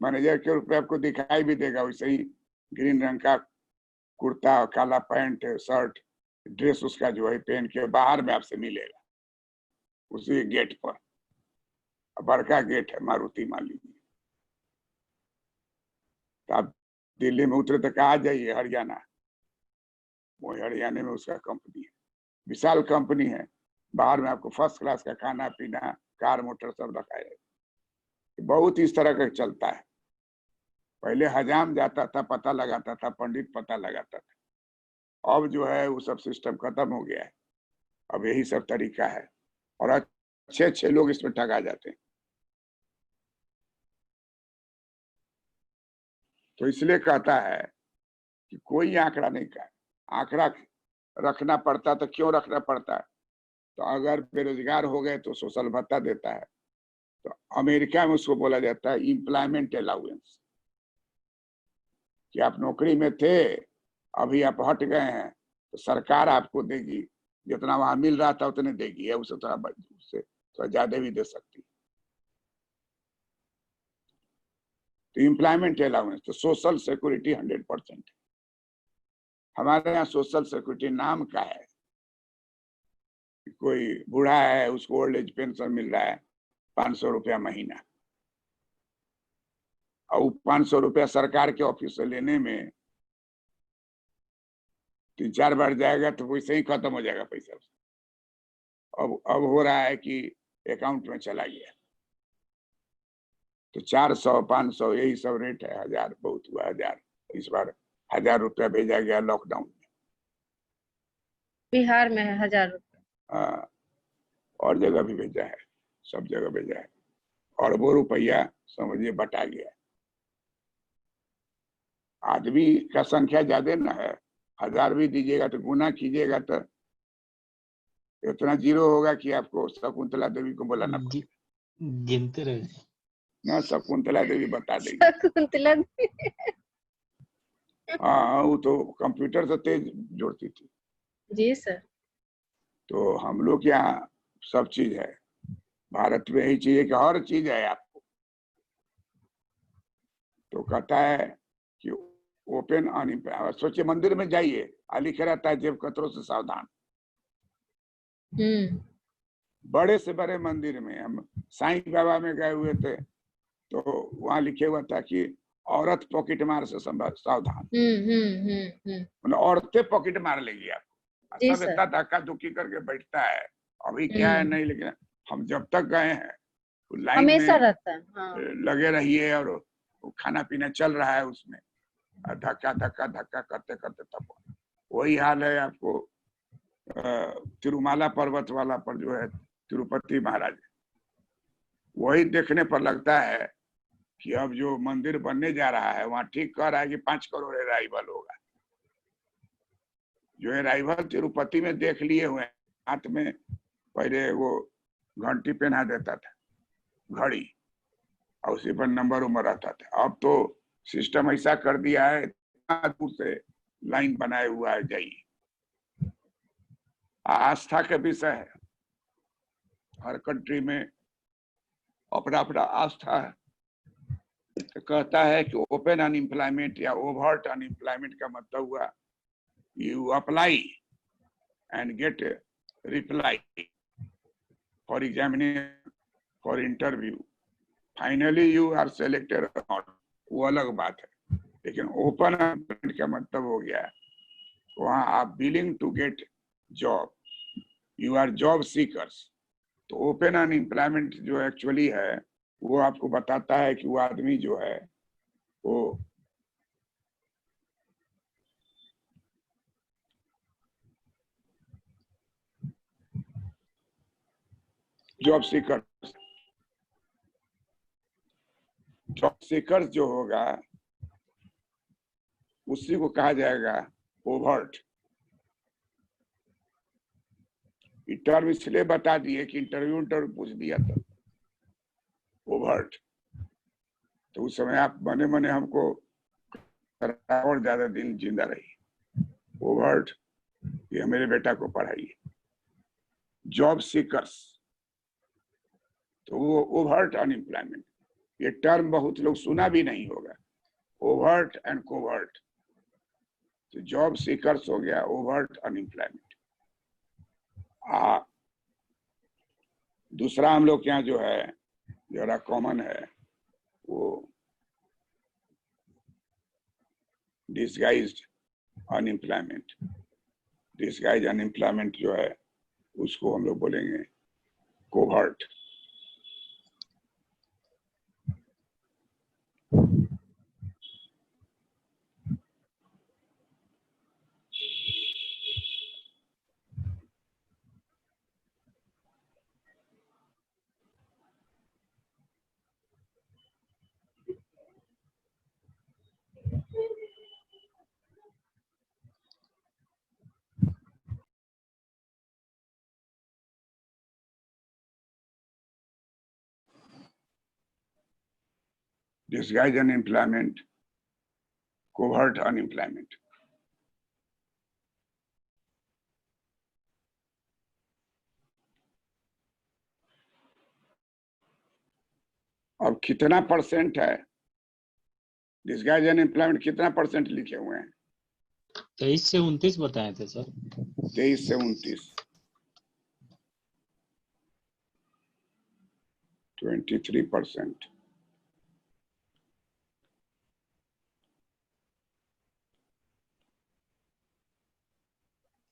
मैनेजर के रूप में आपको दिखाई भी देगा, वैसे ही ग्रीन रंग का कुर्ता, काला पैंट, शर्ट, ड्रेस उसका जो है पहन के बाहर में आपसे मिलेगा उसी गेट पर। बड़का गेट है, मारुति मान लीजिए। तो आप दिल्ली में उतरे तक आ जाइए हरियाणा, वो हरियाणा में उसका कंपनी है, विशाल कंपनी है। बाहर में आपको फर्स्ट क्लास का खाना पीना, कार मोटर सब रखा है। बहुत इस तरह का चलता है। पहले हजाम जाता था, पता लगाता था, पंडित पता लगाता था। अब जो है वो सब सिस्टम खत्म हो गया है। अब यही सब तरीका है और अच्छे अच्छे लोग इसमें ठगा जाते हैं। तो इसलिए कहता है कि कोई आंकड़ा नहीं का आंकड़ा रखना पड़ता। तो क्यों रखना पड़ता है? तो अगर बेरोजगार हो गए तो सोशल भत्ता देता है, तो अमेरिका में उसको बोला जाता है एम्प्लॉयमेंट अलाउंस, कि आप नौकरी में थे, अभी आप हट गए हैं तो सरकार आपको देगी, जितना वहां मिल रहा था उतने देगी, या उससे थोड़ा ज्यादा भी दे सकती है। तो एम्प्लॉयमेंट अलाउंस तो सोशल सिक्योरिटी 100%। हमारे यहाँ सोशल सिक्योरिटी नाम का है, कोई बूढ़ा है उसको ओल्ड एज पेंशन मिल रहा है 500 रुपया महीना, और 500 रुपया सरकार के ऑफिस से लेने में 3-4 बार जाएगा तो वैसे ही खत्म हो जाएगा पैसा। अब हो रहा है कि अकाउंट में चला गया, तो 400 500 यही सब रेट है। 1000 बहुत हुआ, 1000 इस बार 1000 रुपया भेजा गया लॉकडाउन में। बिहार में है 1000 रुपये। हाँ, और जगह भी भेजा है, सब जगह भेजा है, और वो रुपया समझिए बटा गया। आदमी का संख्या ज्यादा ना है, 1000 भी दीजिएगा तो गुना कीजिएगा तो इतना जीरो होगा कि आपको शकुंतला देवी को बोलाना पड़ेगा। गिनते रहे। ना शकुंतला देवी बता देगी। शकुंतला देवी। हाँ, वो तो कंप्यूटर से तेज जोड़ती थी। जी सर। तो हम लोग यहाँ सब चीज है, भारत में यही चीज है कि हर चीज है आपको। तो कहता है कि ओपन अनएम्प्लॉयमेंट, सोचिए मंदिर में जाइए, लिखा रहता है जेब कतरों से सावधान। बड़े से बड़े मंदिर में, हम साईं बाबा में गए हुए थे तो वहां लिखे हुआ था कि औरत पॉकेट मार से सावधान। मतलब औरतें पॉकेट मार लेगी आपको, जी सब सर। इतना धक्का धुक्की करके बैठता है। अभी क्या है नहीं, लेकिन हम जब तक गए हैं तो लाइन हमेशा में रहता है। हाँ। लगे रहिए, और वो खाना पीना चल रहा है उसमें, धक्का धक्का धक्का करते करते तब वही हाल है आपको तिरुमाला पर्वत वाला पर जो है तिरुपति महाराज, वही देखने पर लगता है कि अब जो मंदिर बनने जा रहा है वहां ठीक कह रहा है कि 5 करोड़ अराइवल होगा। जो अराइवल तिरुपति में देख लिए हुए, हाथ में पहले वो घंटी पहना देता था, घड़ी, और उसी पर नंबर उम्र आता था। अब तो सिस्टम ऐसा कर दिया है, दूर से लाइन बनाए हुआ है, जाइए। आस्था का विषय है, हर कंट्री में अपना अपना आस्था है। तो कहता है कि ओपन अनएम्प्लॉयमेंट या ओवर्ट अनएम्प्लॉयमेंट का मतलब हुआ you apply and get reply for examination, for interview, finally you are selected, वो अलग बात है। लेकिन ओपन अनएम्प्लॉयमेंट का मतलब हो गया वहां आप willing to get job, you are job seekers. तो ओपन अनएम्प्लॉयमेंट जो एक्चुअली है वो आपको बताता है कि वो आदमी जो है वो जॉब सीकर्स, जॉब सीकर्स जो होगा उसी को कहा जाएगा ओवर्ट। टर्म इसलिए बता दिए कि इंटरव्यू पूछ दिया था ओवर्ट, तो उस समय आप मने मने हमको और ज्यादा दिन जिंदा रही। ओवर्ट ये मेरे बेटा को पढ़ाइए। जॉब सीकर्स, तो वो ओवर्ट अनएम्प्लॉयमेंट, ये टर्म बहुत लोग सुना भी नहीं होगा, ओवर्ट एंड कोवर्ट। तो जॉब सीकर्स हो गया ओवर्ट अनएम्प्लॉयमेंट। दूसरा हम लोग के यहाँ जो है जरा कॉमन है वो डिसगाइज्ड अनएम्प्लॉयमेंट। डिसगाइज अनएम्प्लॉयमेंट जो है उसको हम लोग बोलेंगे covert. disguised unemployment, covert unemployment. अब कितना परसेंट है डिस्गाइज अनएम्प्लॉयमेंट, कितना परसेंट लिखे हुए हैं? 23 से 29 बताए थे सर। 23 से 29, 23%।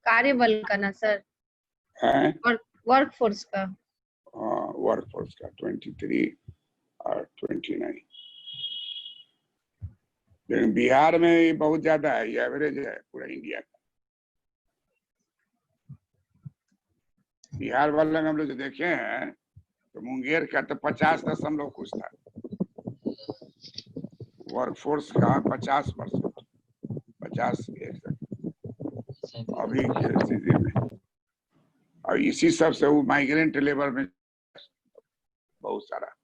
कार्यबल का ना सर, है वर्कफोर्स का। वर्कफोर्स का 23 और 29। लेकिन बिहार में ये बहुत ज्यादा है, ये एवरेज है पूरा इंडिया का। बिहार वाले में हम लोग जो देखे हैं तो मुंगेर का तो 50 कुछ था वर्कफोर्स का, 50%, 50 अभी के स्थिति में। और इसी सब से वो माइग्रेंट लेबर में बहुत सारा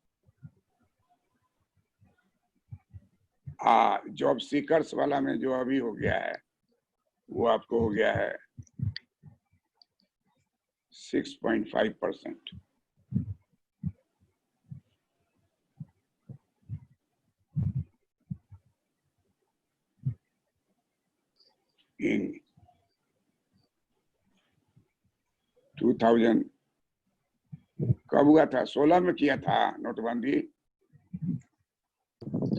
जॉब सीकर्स वाला में जो अभी हो गया है वो आपको हो गया है 6.5%। इन 2000 कब हुआ था? 16 में किया था नोटबंदी।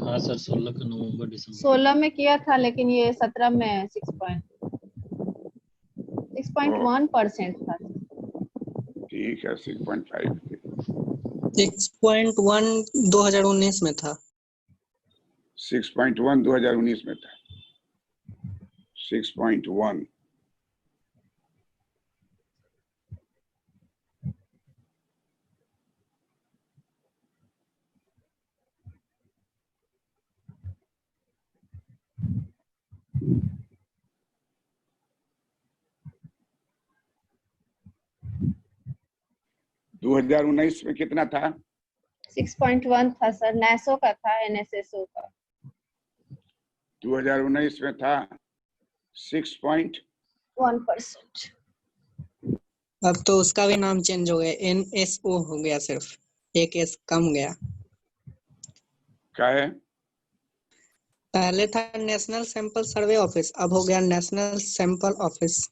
हाँ सर, 16 का नवंबर दिसंबर 16 में किया था, लेकिन ये 17 में 6.1% था। ठीक है, 6.5 6.1 2019 में था। 6.1 2019 में था। 6.1 2019 में कितना था? 6.1 था सर, नेसो का था, एनएसएसओ का। 2019 में था 6.1%। अब तो उसका भी नाम चेंज हो गया, NSO हो गया, सिर्फ एक एस कम गया। क्या है? पहले था नेशनल सैंपल सर्वे ऑफिस, अब हो गया नेशनल सैंपल ऑफिस,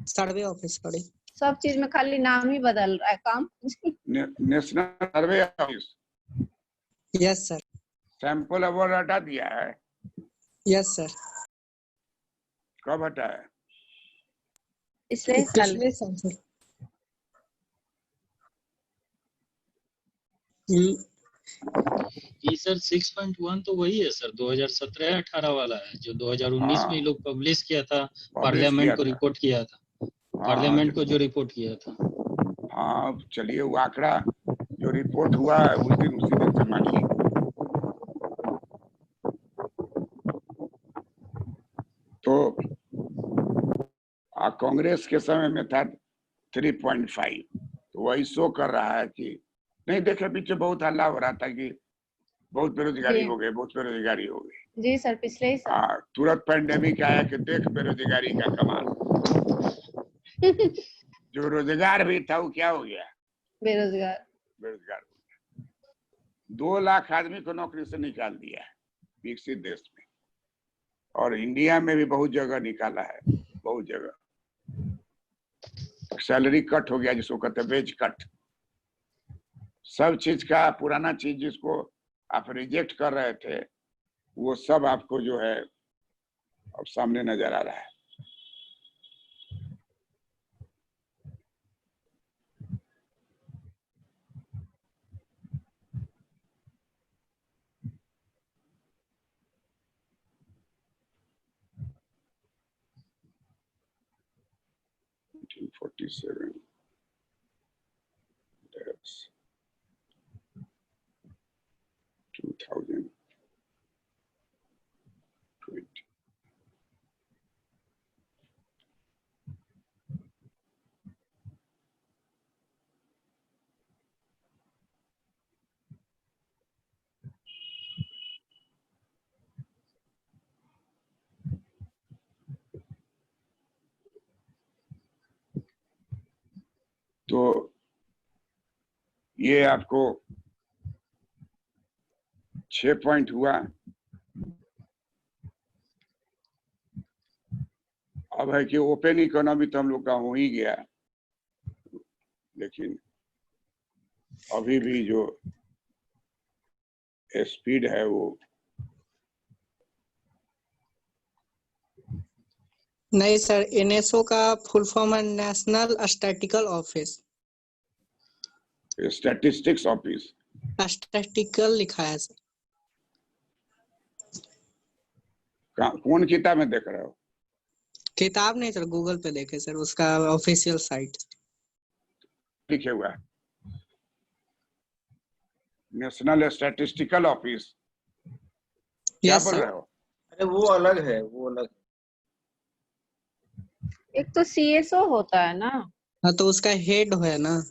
सर्वे ऑफिस। सॉरी, सब चीज में खाली नाम ही बदल रहा है, काम national survey office. Yes sir. Sample award हटा दिया है? Yes sir. कब हटा है? पिछले साल। पिछले साल सर। ये सर 6.1 तो वही है सर, 2017-18 वाला है, जो 2019 में ये लोग पब्लिश किया था, पार्लियामेंट को रिपोर्ट किया था, पार्लियामेंट को जो रिपोर्ट किया था। हाँ चलिए, वो आंकड़ा जो रिपोर्ट हुआ है उस दिन उसी दिन से मानिए। तो कांग्रेस के समय में था 3.5, तो वही शो कर रहा है कि नहीं। देखे पीछे बहुत हल्ला हो रहा था कि बहुत बेरोजगारी हो गई, बहुत बेरोजगारी हो गई। जी सर, पिछले ही साल। तुरंत पैंडेमिक आया कि देख बेरोजगारी का कमाल। जो रोजगार भी था वो क्या हो गया? बेरोजगार। बेरोजगार हो गया। 2 लाख आदमी को नौकरी से निकाल दिया है विकसित देश में, और इंडिया में भी बहुत जगह निकाला है, बहुत जगह। सैलरी कट हो गया, जिसको कहते हैं वेज कट। सब चीज का पुराना चीज जिसको आप रिजेक्ट कर रहे थे वो सब आपको जो है अब सामने नजर आ रहा है। $47 2020। ये आपको 6 पॉइंट हुआ। अब है कि ओपन इकोनॉमी तो हम लोग का हो ही गया, लेकिन अभी भी जो स्पीड है वो नहीं सर, एनएसओ का फुल फॉर्म है national statistical office. Statistics office. Statistical लिखा है सर। कौन किताब में देख रहे हो? किताब नहीं सर, गूगल पे देखे सर, उसका ऑफिशियल साइट लिखे हुआ है नेशनल स्टैटिस्टिकल ऑफिस। क्या यस बोल सर। रहे हो? अरे वो अलग है, वो अलग। एक तो सीएसओ होता है ना। हाँ तो उसका हेड है ना,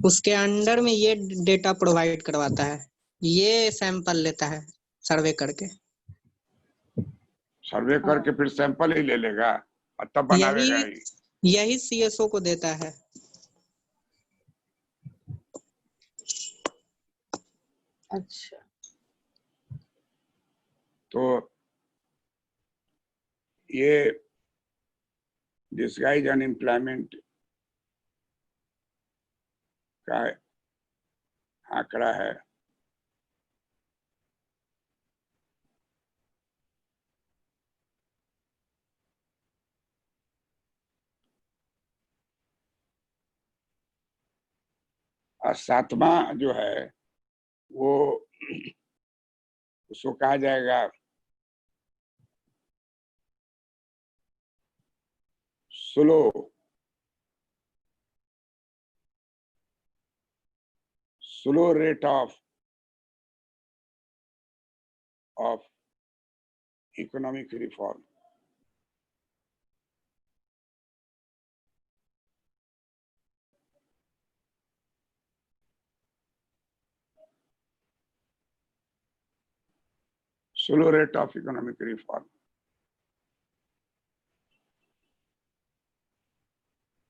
उसके अंडर में ये डेटा प्रोवाइड करवाता है, ये सैंपल लेता है सर्वे करके। सर्वे करके फिर सैंपल ही ले लेगा और तब बनावेगा ही। यही सीएसओ को देता है। अच्छा, तो ये डिस्गाइज अनएम्प्लॉयमेंट का आंकड़ा है। और 7वां जो है वो उसको कहा जाएगा slow rate of economic reform. Slow rate of economic reform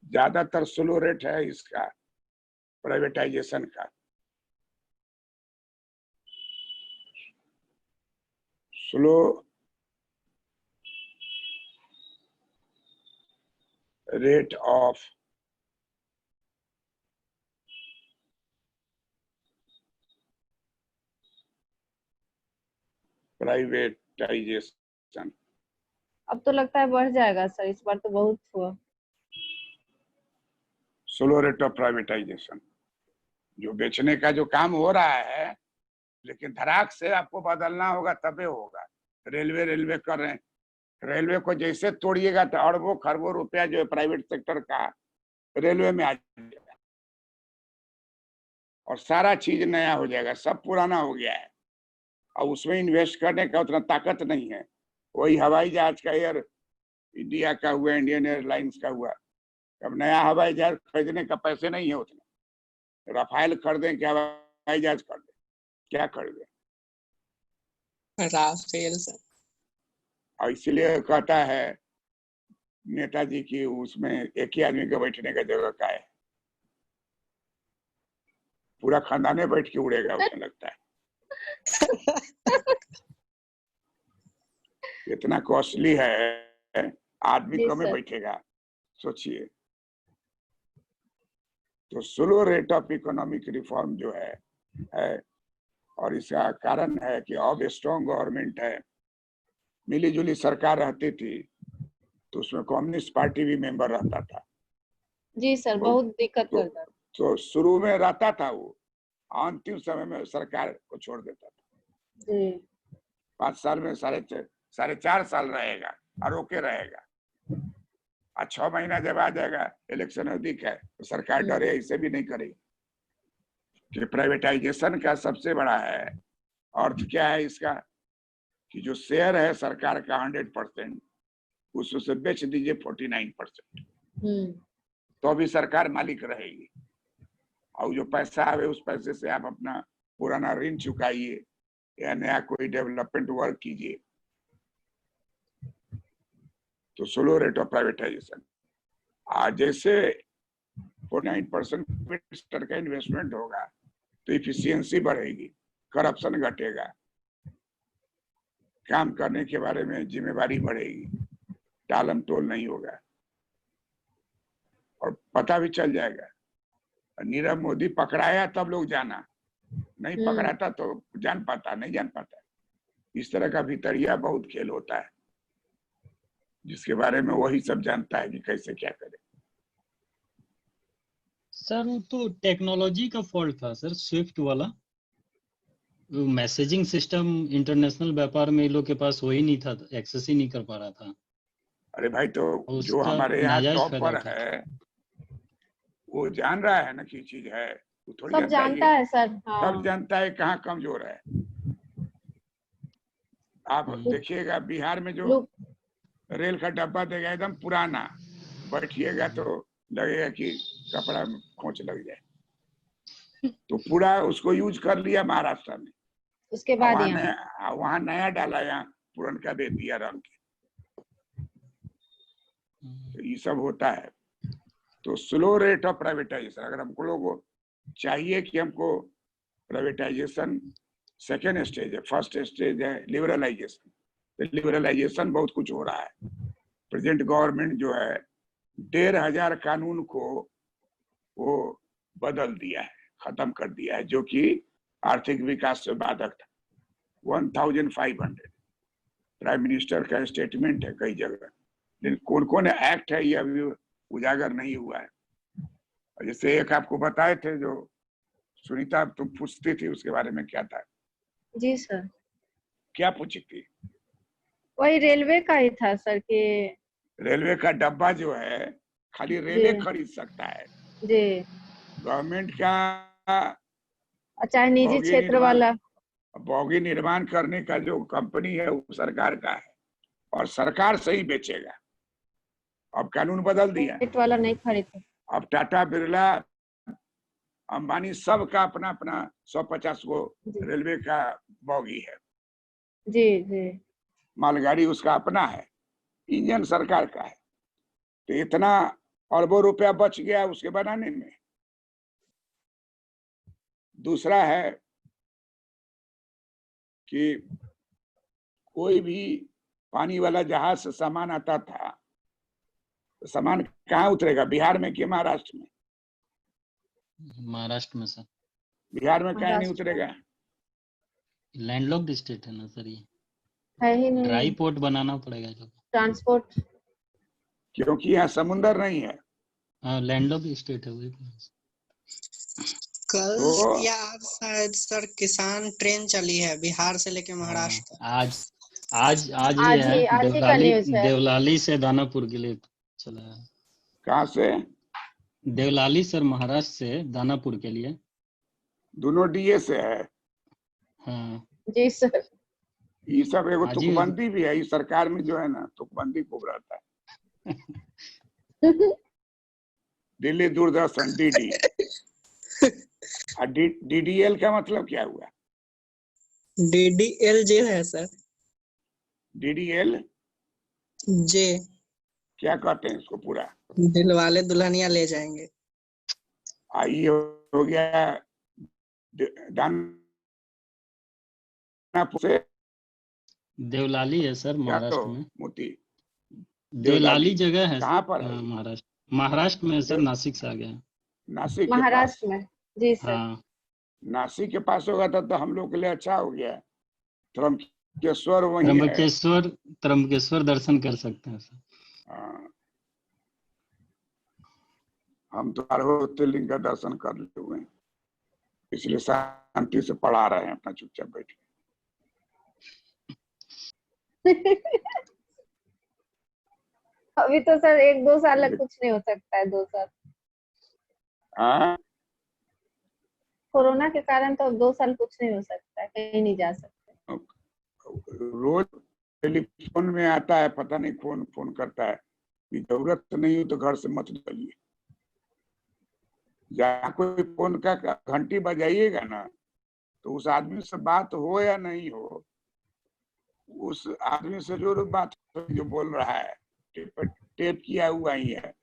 ज्यादातर स्लो रेट है इसका प्राइवेटाइजेशन का। Slow rate of privatisation. अब तो लगता है बढ़ जाएगा सर, इस बार तो बहुत हुआ। स्लो रेट ऑफ प्राइवेटाइजेशन, जो बेचने का जो काम हो रहा है, लेकिन धड़ाक से आपको बदलना होगा तबे होगा। रेलवे कर रहे हैं, रेलवे को जैसे तोड़िएगा तो अरबों खरबों रुपया जो है प्राइवेट सेक्टर का रेलवे में आ जाएगा और सारा चीज नया हो जाएगा। सब पुराना हो गया है और उसमें इन्वेस्ट करने का उतना ताकत नहीं है। वही हवाई जहाज का एयर इंडिया का हुआ, इंडियन एयरलाइंस का हुआ, अब नया हवाई जहाज खरीदने का पैसे नहीं है उतने। राफेल खरीदें क्या हवाई जहाज खरीदें, क्या खरीदें? Rafale sir. और इसलिए कहता है नेताजी की उसमें एक ही आदमी के बैठने का जगह का है, पूरा खानदाने बैठ के उड़ेगा उसमें लगता है। इतना कॉस्टली है, आदमी जी कम में सर। बैठेगा, सोचिए। तो slow rate of economic reform जो है और इसका कारण है कि अब स्ट्रॉन्ग गवर्नमेंट है, मिली जुली सरकार रहती थी तो उसमें कम्युनिस्ट पार्टी भी मेंबर रहता था। जी सर, बहुत दिक्कत करता था। तो शुरू में रहता था वो, अंतिम समय में सरकार को छोड़ देता था। जी 5 साल में 4.5 साल रहेगा और रोके रहेगा, और 6 महीना जब आ जाएगा इलेक्शन नजदीक है तो सरकार डरे ऐसे भी नहीं करेगी। कि प्राइवेटाइजेशन का सबसे बड़ा है अर्थ क्या है इसका, कि जो शेयर है सरकार का 100% उससे बेच दीजिए 49%, तो अभी सरकार मालिक रहेगी। और जो पैसा आवे उस पैसे से आप अपना पुराना ऋण चुकाइए या नया कोई डेवलपमेंट वर्क कीजिए। तो स्लो रेट ऑफ प्राइवेटाइजेशन। आज जैसे 49% का इन्वेस्टमेंट होगा तो इफिशियंसी बढ़ेगी, करप्शन घटेगा, काम करने के बारे में जिम्मेवारी बढ़ेगी, टालम टोल नहीं होगा और पता भी चल जाएगा। नीरव मोदी पकड़ाया तब लोग जाना, नहीं पकड़ाता तो जान पाता नहीं जान पाता। इस तरह का भीतरिया बहुत खेल होता है जिसके बारे में वही सब जानता है कि कैसे क्या करे। सर वो तो टेक्नोलॉजी का फॉल्ट था सर, स्विफ्ट वाला मैसेजिंग सिस्टम इंटरनेशनल व्यापार में इन लोग के पास हो ही नहीं था, एक्सेस ही नहीं कर पा रहा था। अरे भाई तो जो उसका हमारे यहाँ नाजायज टॉप फायदा पर उठा। है वो जान रहा है ना कि चीज है, वो थोड़ी सब जानता है सर। सब हाँ, जानता है कहाँ कमजोर है। आप देखिएगा बिहार में जो लोग रेल का डब्बा देगा एकदम पुराना, बैठिएगा तो लगेगा कि कपड़ा में खोंच लग जाए। तो पूरा उसको यूज कर लिया महाराष्ट्र में, उसके बाद यहाँ वहाँ नया डाला, यहाँ पुरनका दे दिया रंग के। तो ये सब होता है। तो स्लो रेट ऑफ प्राइवेटाइजेशन, अगर हमको लोगों को चाहिए कि हमको प्राइवेटाइजेशन सेकेंड स्टेज है, फर्स्ट स्टेज है लिबरलाइजेशन। तो लिबरलाइजेशन बहुत कुछ हो रहा है। प्रेजेंट गवर्नमेंट जो है 1500 कानून को वो बदल दिया है, खत्म कर दिया है, जो कि आर्थिक विकास से बाधक था। 1500 प्राइम मिनिस्टर का स्टेटमेंट है कई जगह, लेकिन कौन कौन एक्ट है ये अभी उजागर नहीं हुआ है। और जैसे एक आपको बताए थे जो सुनीता तुम पूछती थी उसके बारे में, क्या था? जी सर, क्या पूछी थी? वही रेलवे का ही था सर कि रेलवे का डब्बा जो है खाली रेलवे खरीद सकता है, जी, गवर्नमेंट का चाहे निजी बोगी क्षेत्र वाला। बोगी निर्माण करने का जो कंपनी है वो सरकार का है और सरकार से ही बेचेगा। अब कानून बदल दिया, प्राइवेट वाला नहीं खरीद। अब टाटा बिरला अंबानी सब का अपना अपना 150 गो रेलवे का बोगी है, जी जी, मालगाड़ी उसका अपना है, इंजन सरकार का है। तो इतना अरबों रुपया बच गया उसके बनाने में। दूसरा है कि कोई भी पानी वाला जहाज से सामान आता था तो सामान कहाँ उतरेगा, बिहार में कि महाराष्ट्र में? महाराष्ट्र में सर। बिहार में कहीं नहीं उतरेगा, लैंडलॉक्ड स्टेट है ना सर, ये है ही नहीं ड्राई पोर्ट बनाना पड़ेगा जो। ट्रांसपोर्ट। क्योंकि यहाँ समुंदर नहीं है। हाँ लैंडलॉक्ड स्टेट है वही। कल तो या आज शायद सर किसान ट्रेन चली है बिहार से लेके महाराष्ट्र तक। आज आज आज ही आज है, ही का देवलाली न्यूज़ है। देवलाली से दानापुर के लिए चला है। कहाँ से? देवलाली सर, महाराष्ट्र से दानापुर के लिए। दोनों डीए से है। हाँ जी सर, ये सब एगो आज ही तुकबंदी भी है, इस सरकार में जो है ना तुकबंदी खूब रहता है। दिल्ली दूरदर्शन डीडी, डीडीएल का मतलब क्या हुआ? DDL जे है सर, डीडीएल जे क्या कहते हैं इसको पूरा? दिलवाले दुल्हनिया ले जाएंगे। ये हो गया दानापुर से देवलाली है सर क्या तो महाराष्ट्र में। मोती देवलाली जगह है कहाँ पर है? हाँ, महाराष्ट्र में सर, नासिक से आ गया। नासिक के पास। महाराष्ट्र में। जी सर, हाँ नासिक के पास होगा तो हम लोग के लिए अच्छा हो गया। त्र्यंबकेश्वर वही है। त्र्यंबकेश्वर दर्शन कर सकते हैं सर। हाँ। हम तो ज्योतिर्लिंग का दर्शन कर लिए हुए हैं, इसलिए शांति से पढ़ा रहे हैं अपना चुपचाप बैठ के। अभी तो सर 1-2 साल तक कुछ नहीं हो सकता है। 2 साल हाँ कोरोना के कारण तो 2 साल कुछ नहीं हो सकता है, कहीं नहीं जा सकते। रोज टेलीफोन में आता है, पता नहीं कौन फोन करता है कि जरूरत नहीं हो तो घर से मत निकलिए। जहाँ कोई फोन का घंटी बजाइएगा ना तो उस आदमी से बात हो या नहीं हो, उस आदमी से जो बात जो बोल रहा है टेप किया हुआ ही है,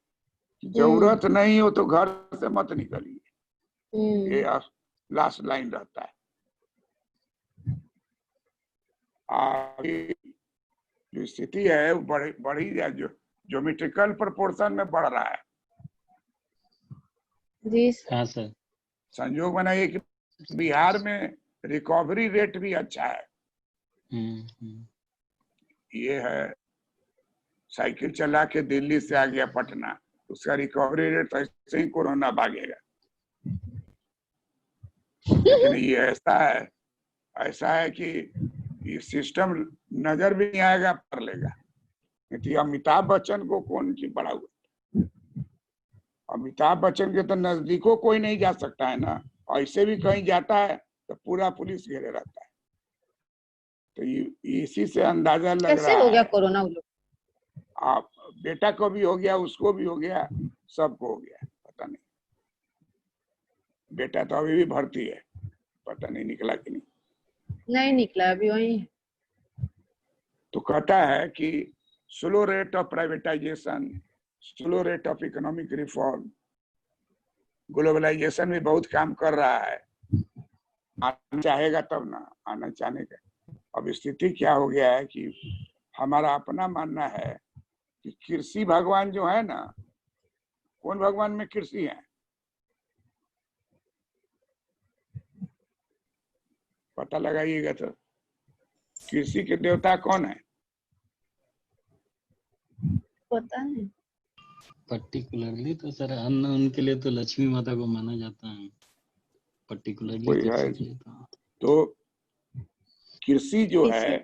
जरूरत नहीं हो तो घर से मत निकलिए, ये हम्म, लास्ट लाइन रहता है। आगे जो स्थिति है वो बढ़ी है, जो ज्योमेट्रिकल प्रोपोर्शन में बढ़ रहा है। जी सर। हाँ सर। संयोग बनाइए कि बिहार में रिकवरी रेट भी अच्छा है। हम्म। ये है, साइकिल चला के दिल्ली से आ गया पटना, उसका रिकवरी रेट ऐसे ही कोरोना भागेगा। लेकिन ये ऐसा है कि ये सिस्टम नजर भी नहीं आएगा, कर लेगा। नहीं तो अमिताभ बच्चन को कौन सी बड़ा हुआ, अमिताभ बच्चन के तो नजदीकों कोई नहीं जा सकता है ना, ऐसे भी कहीं जाता है तो पूरा पुलिस घेरे रहता है। तो इसी से अंदाजा लग कैसे रहा हो गया है, कोरोना वो लोग? आप बेटा को भी हो गया, उसको भी हो गया, सबको हो गया, पता नहीं। बेटा तो अभी भी भर्ती है, पता नहीं निकला कि नहीं निकला, अभी वही है। तो कहता है कि slow rate of privatisation, slow rate of economic reform, globalisation भी बहुत काम कर रहा है। आना चाहेगा तब ना, आना चाहने का। अब स्थिति क्या हो गया है कि हमारा अपना मानना है कि कृषि भगवान जो है ना, कौन भगवान में कृषि है, पता लगाइएगा तो। कृषि के देवता कौन है? पता नहीं। पर्टिकुलरली तो सर अन्न, उनके लिए तो लक्ष्मी माता को माना जाता है, पर्टिकुलरली कोई है कृषि के लिए तो कृषि जो है,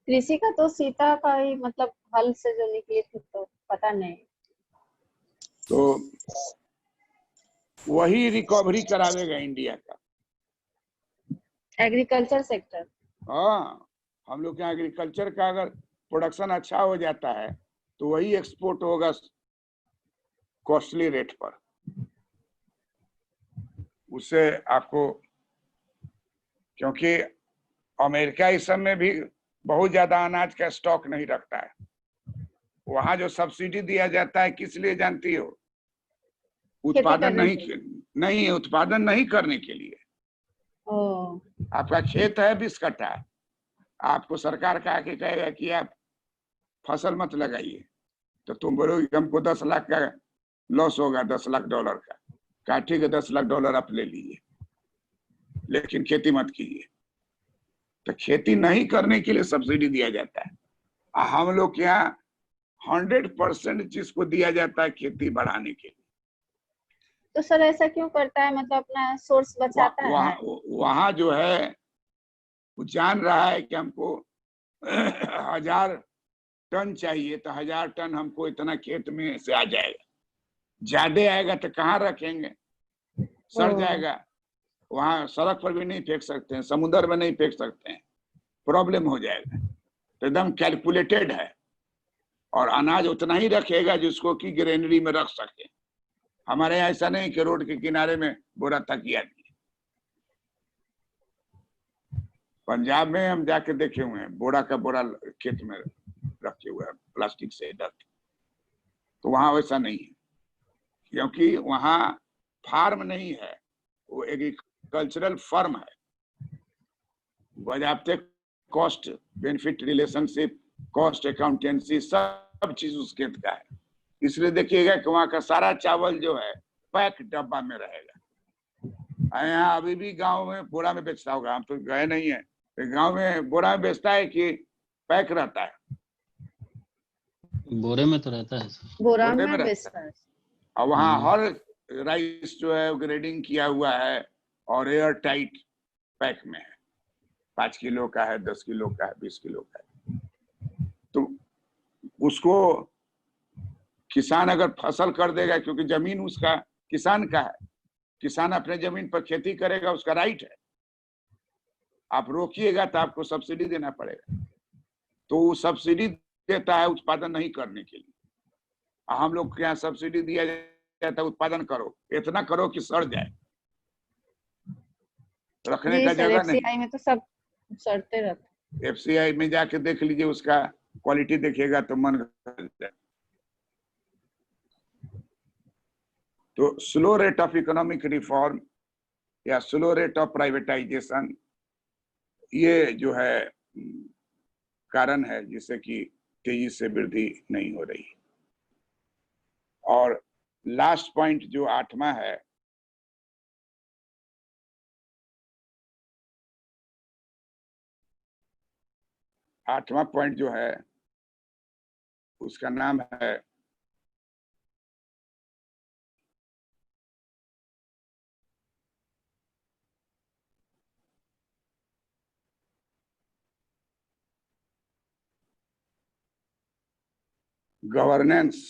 कृषि का तो सीता का ही मतलब हल से जो निकली थी, तो पता नहीं। तो वही रिकवरी करावेगा इंडिया का। Agriculture sector. हाँ, हम लोग के यहाँ एग्रीकल्चर का अगर प्रोडक्शन अच्छा हो जाता है तो वही एक्सपोर्ट होगा कॉस्टली रेट पर। उससे आपको, क्योंकि अमेरिका इस समय भी बहुत ज्यादा अनाज का स्टॉक नहीं रखता है। वहां जो सब्सिडी दिया जाता है किस लिए जानती हो? उत्पादन नहीं, उत्पादन नहीं करने के लिए। ओ, आपका खेत है 20 कट्ठा, आपको सरकार कहा कि कहेगा कि आप फसल मत लगाइए, तो तुम बोलोगे कि हमको 10 लाख का लॉस होगा, $10 लाख का। कहा ठीक है, $10 लाख आप ले लीजिए, लेकिन खेती मत कीजिए। तो खेती नहीं करने के लिए सब्सिडी दिया जाता है। हम लोग के यहाँ 100% जिसको दिया जाता है खेती बढ़ाने के लिए। तो सर ऐसा क्यों करता है? मतलब अपना सोर्स बचाता है। वहां जो है वो जान रहा है कि हमको 1000 टन चाहिए, तो 1000 टन हमको इतना खेत में से आ जाएगा। ज्यादा आएगा तो कहाँ रखेंगे, सड़ जाएगा। वहां सड़क पर भी नहीं फेंक सकते हैं, समुद्र में नहीं फेंक सकते हैं, प्रॉब्लम हो जाएगा। तो एकदम कैलकुलेटेड है, और अनाज उतना ही रखेगा जिसको कि ग्रेनरी में रख सके। हमारे यहाँ ऐसा नहीं कि रोड के किनारे में बोरा तकिया दिए। पंजाब में हम जाके देखे हुए हैं, बोरा का बोरा खेत में रखे हुए हैं, प्लास्टिक से ढक। तो वहां वैसा नहीं है, क्योंकि वहां फार्म नहीं है, वो एग्रीकल्चरल फर्म है। बजाते cost benefit relationship, cost accountancy, सब चीज उस खेत का है। इसलिए देखिएगा कि वहां का सारा चावल जो है पैक डब्बा में रहेगा। यहाँ अभी भी गांव में बोरा में बेचता होगा, हम तो गए नहीं है, तो गांव में बोरा में बेचता है कि पैक रहता है? बोरे में तो रहता है सर। बोरा बोरे में में बेचता है। और वहाँ हर राइस जो है ग्रेडिंग किया हुआ है और एयर टाइट पैक में है। 5 किलो का है, 10 किलो का है, 20 किलो का है। तो उसको किसान अगर फसल कर देगा, क्योंकि जमीन उसका किसान का है, किसान अपने जमीन पर खेती करेगा, उसका राइट है। आप रोकिएगा तो आपको सब्सिडी देना पड़ेगा। तो वो सब्सिडी देता है उत्पादन नहीं करने के लिए। हम लोग के यहाँ सब्सिडी दिया जाता है उत्पादन करो, इतना करो कि सड़ जाए, रखने जी का सर, जगह नहीं। एफसीआई में तो सब सड़ते रहते। एफसीआई में जाके देख लीजिए, उसका क्वालिटी देखिएगा तो मन कर जाए। तो slow rate of economic reform या स्लो रेट ऑफ प्राइवेटाइजेशन, ये जो है कारण है जिससे कि तेजी से वृद्धि नहीं हो रही। और लास्ट पॉइंट जो 8वां है, आठवां पॉइंट जो है उसका नाम है गवर्नेंस।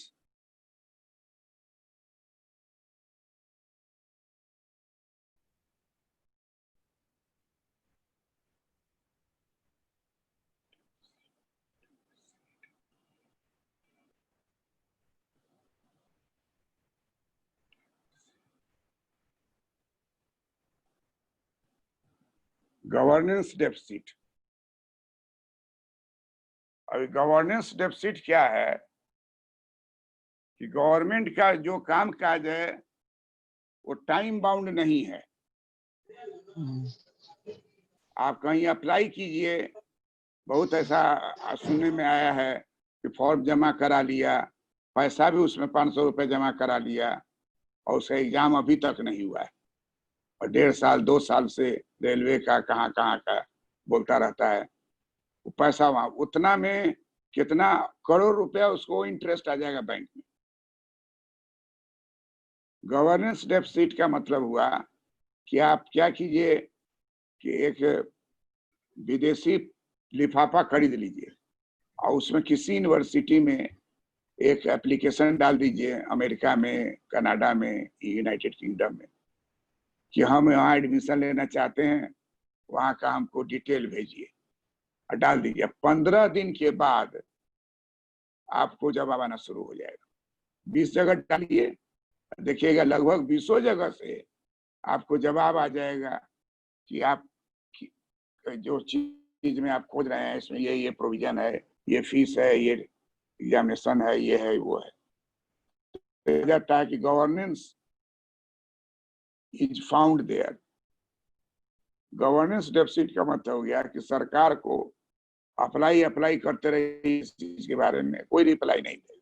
Governance deficit. अभी गवर्नेंस डेफिसिट क्या है कि गवर्नमेंट का जो काम काज है वो टाइम बाउंड नहीं है। आप कहीं अप्लाई कीजिए, बहुत ऐसा सुनने में आया है कि फॉर्म जमा करा लिया, पैसा भी उसमें 500 रुपए जमा करा लिया और उसका एग्जाम अभी तक नहीं हुआ है, और 1.5 साल 2 साल से रेलवे का कहाँ का बोलता रहता है। वो पैसा वहां उतना में कितना करोड़ रुपया उसको इंटरेस्ट आ जाएगा बैंक में। गवर्नेंस डेफिसिट का मतलब हुआ कि आप क्या कीजिए कि एक विदेशी लिफाफा खरीद लीजिए और उसमें किसी यूनिवर्सिटी में एक एप्लीकेशन डाल दीजिए, अमेरिका में, कनाडा में, यूनाइटेड किंगडम में, कि हम यहाँ एडमिशन लेना चाहते हैं, वहाँ का हमको डिटेल भेजिए, और डाल दीजिए। 15 दिन के बाद आपको जवाब आना शुरू हो जाएगा। 20 जगह डालिए, देखिएगा लगभग 20 जगह से आपको जवाब आ जाएगा कि आप जो चीज में आप खोज रहे हैं इसमें ये प्रोविजन है, ये फीस है, ये एग्जामिनेशन है, ये है, वो है। जाता है कि governance is found there. Governance deficit का मतलब हो गया कि सरकार को अप्लाई करते रहे, इस चीज के बारे में कोई रिप्लाई नहीं दे।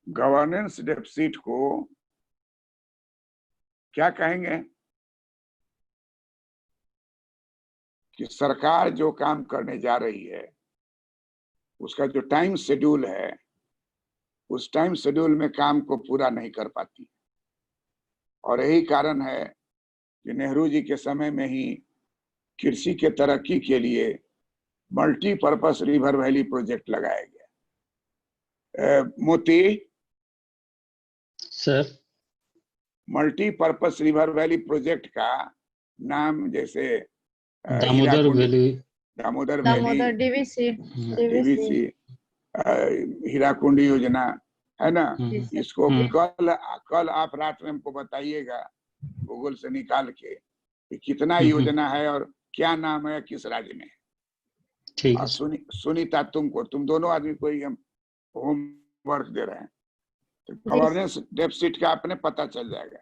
गवर्नेंस डेफिसिट को क्या कहेंगे कि सरकार जो काम करने जा रही है उसका जो टाइम शेड्यूल है, उस टाइम शेड्यूल में काम को पूरा नहीं कर पाती। और यही कारण है कि नेहरू जी के समय में ही कृषि के तरक्की के लिए मल्टीपर्पस रिवर वैली प्रोजेक्ट लगाया गया। मोती sir, multipurpose river valley project का नाम जैसे Damodar valley, Damodar valley, DVC, DVC, Hirakud योजना है ना। इसको कल आप रात में हमको बताइएगा गूगल से निकाल के कि कितना योजना है और क्या नाम है, किस राज्य में। ठीक है। सुनीता, तुम दोनों आदमी को ही हम होमवर्क दे रहे हैं, तो गवर्नेंस डेफिसिट का अपने पता चल जाएगा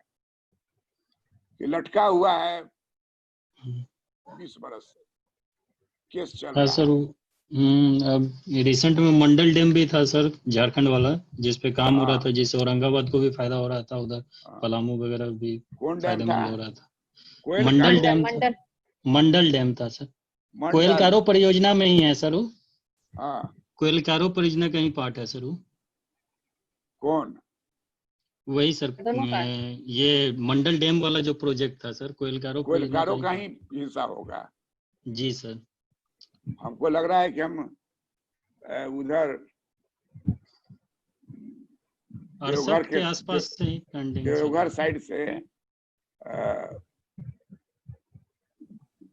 कि लटका हुआ है 20 बरस से केस चल रहा सर, अब रिसेंट में मंडल डैम भी था सर, झारखंड वाला, जिसपे काम हो रहा था, जिससे औरंगाबाद को भी फायदा हो रहा था, उधर पलामू वगैरह भी फायदेमंद हो रहा था। मंडल डैम था सर, कोयलकारो परियोजना में ही है सर वो। कोयलकारो परियोजना का ही पार्ट है सर वो। कौन? वही सर, ये मंडल डैम वाला जो प्रोजेक्ट था सर, कोयलकारो का ही हिस्सा होगा। जी सर, हमको लग रहा है कि हम उधर देवघर के आसपास से ही देवघर साइड से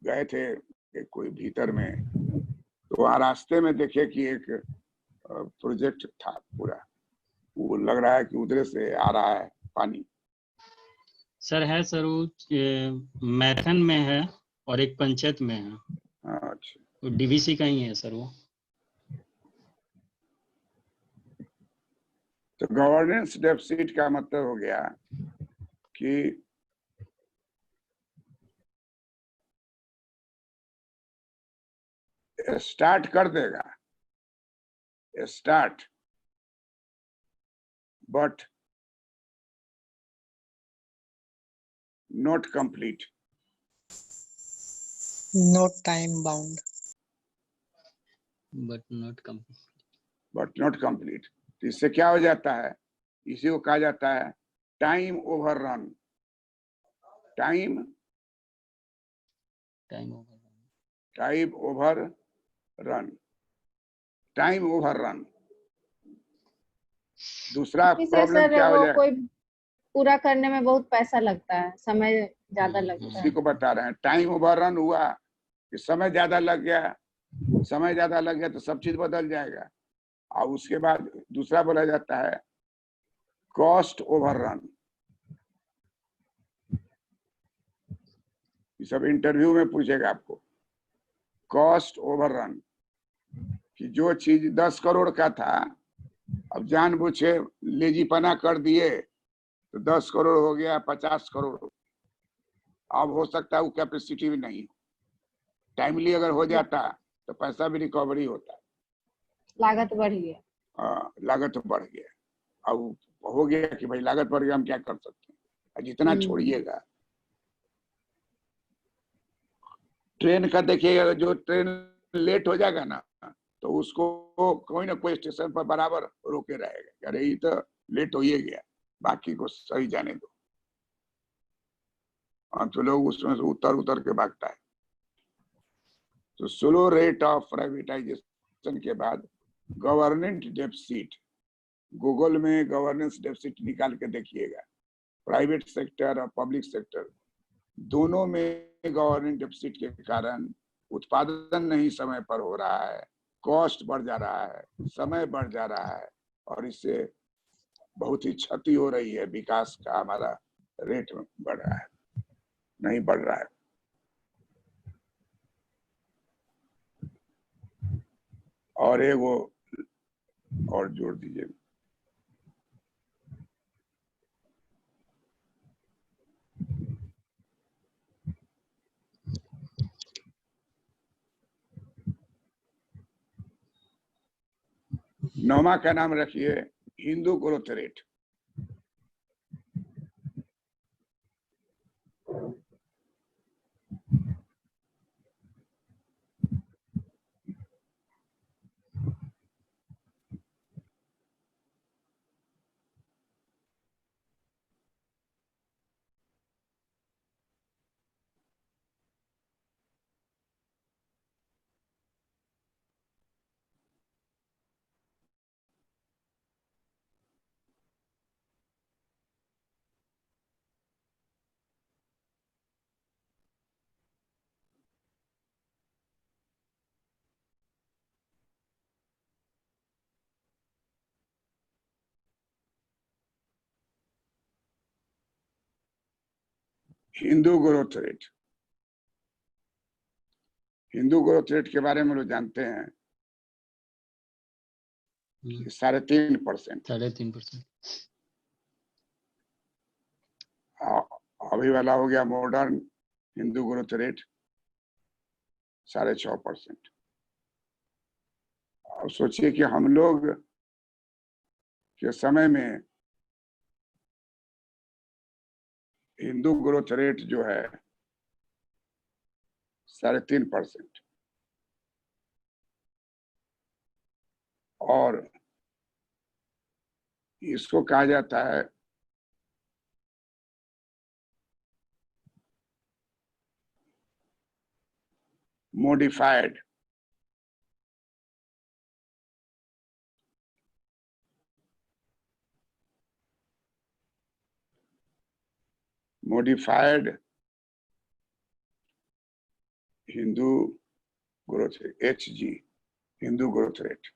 गए थे कोई भीतर में, तो वहाँ रास्ते में देखे कि एक प्रोजेक्ट था पूरा, वो लग रहा है कि उधर से आ रहा है पानी। सर है सर, वो मैथन में है और एक पंचायत में है। अच्छा, वो डीवीसी का ही है सर वो। तो गवर्नेंस डेफिसिट का मतलब हो गया कि स्टार्ट कर देगा, start, but not complete, No time bound. but not complete. But not complete. तो इससे क्या हो जाता है, इसी को कहा जाता है time over run. Time Time over. Time over run, time over run. दूसरा इसे प्रॉब्लम सर क्या हो वो जाए, कोई पूरा करने में बहुत पैसा लगता है, समय ज्यादा लगता उसी है। को बता रहे हैं। टाइम ओवर रन हुआ कि समय ज्यादा लग गया, समय ज्यादा लग गया तो सब चीज बदल जाएगा। और उसके बाद दूसरा बोला जाता है कॉस्ट ओवर रन। ये सब इंटरव्यू में पूछेगा आपको, कॉस्ट ओवर रन, कि जो चीज 10 करोड़ का था अब जानबूझे लेजीपना कर दिए तो 10 करोड़ हो गया 50 करोड़। अब हो सकता है वो कैपेसिटी भी नहीं, टाइमली अगर हो जाता तो पैसा भी रिकवरी होता। लागत बढ़ गया। लागत तो बढ़ गया। अब हो गया कि भाई लागत बढ़ गया, हम क्या कर सकते हैं, जितना छोड़िएगा। ट्रेन का देखिएगा, जो ट्रेन लेट हो जाएगा ना तो उसको कोई ना कोई स्टेशन पर बराबर रोके रहेगा, अरे ये तो लेट हो ही गया, बाकी को सही जाने दो। तो लोग उसमें से उतर उतर के भागता है। तो स्लो रेट ऑफ प्राइवेटाइजेशन के बाद गवर्नेंस डेफिसिट, गूगल में गवर्नेंस डेफिसिट निकाल के देखिएगा, प्राइवेट सेक्टर और पब्लिक सेक्टर दोनों में गवर्नेंस डेफिसिट के कारण उत्पादन नहीं समय पर हो रहा है, कॉस्ट बढ़ जा रहा है, समय बढ़ जा रहा है, और इससे बहुत ही क्षति हो रही है। विकास का हमारा रेट बढ़ रहा है, नहीं बढ़ रहा है। और एक वो और जोड़ दीजिए, नौमा का नाम रखिए Hindu growth rate. Hindu growth rate, Hindu growth rate के बारे में लोग जानते हैं 3.5%। 3.5%। अभी वाला हो गया मॉडर्न हिंदू ग्रोथ रेट 6.5%। अब सोचिए कि हम लोग के समय में हिंदू ग्रोथ रेट जो है 3.5%, और इसको कहा जाता है modified Hindu growth rate, HG, Hindu growth rate,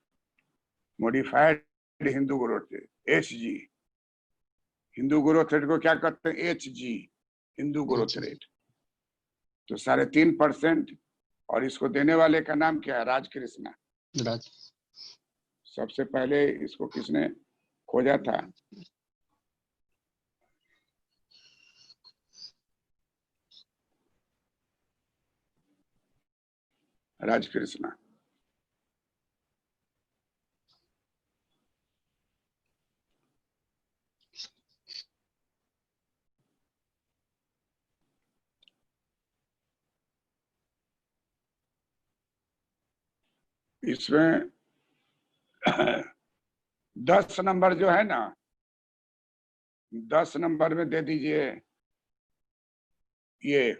modified Hindu growth rate, HG। Hindu growth rate को क्या कहते हैं, HG, हिंदू ग्रोथ रेट। तो 3.5%, और इसको देने वाले का नाम क्या है, राजकृष्णा। राज। सबसे पहले इसको किसने खोजा था। राजकृष्णा। इसमें 10 नंबर जो है ना, 10 नंबर में दे दीजिए ये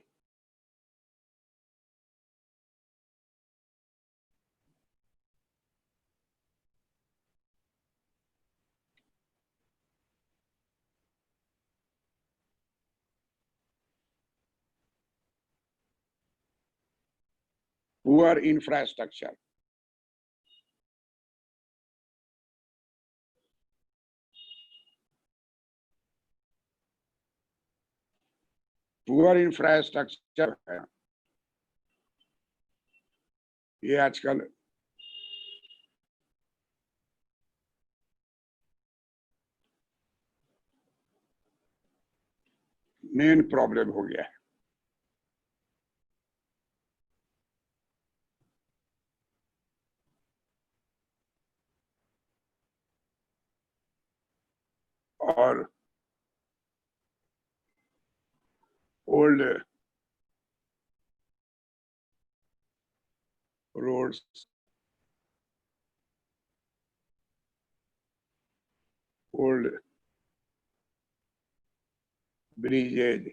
पुअर इंफ्रास्ट्रक्चर। पुअर इंफ्रास्ट्रक्चर है ये आजकल मेन प्रॉब्लम हो गया है। और old roads, old bridges,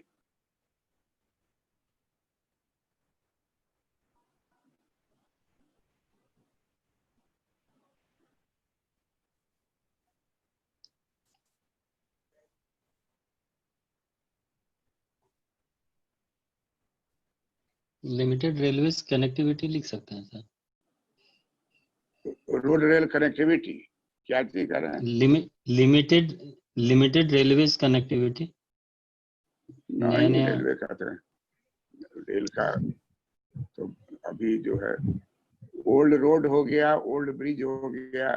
limited railway connectivity लिख सकते हैं सर। रोड रेल कनेक्टिविटी क्या चीज कर रहे हैं? Limited railway connectivity. नहीं, नया रेलवे कहते हैं रेल का। तो अभी जो है ओल्ड रोड हो गया, ओल्ड ब्रिज हो गया,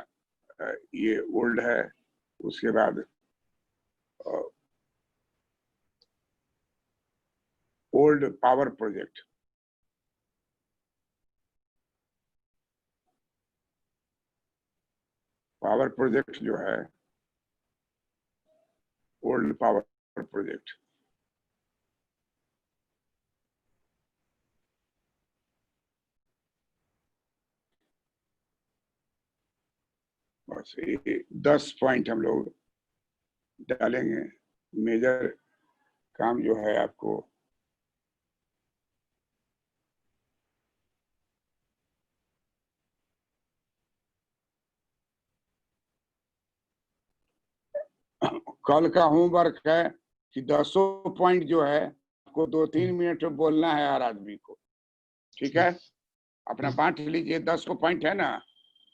ये ओल्ड है। उसके बाद old power project, power project जो है ओल्ड पावर प्रोजेक्ट। बस ये 10 पॉइंट हम लोग डालेंगे। मेजर काम जो है आपको कल का होमवर्क है कि 10 पॉइंट जो है आपको 2-3 मिनट में बोलना है हर आदमी को। ठीक है, अपना बांट लीजिए। 10 को पॉइंट है ना,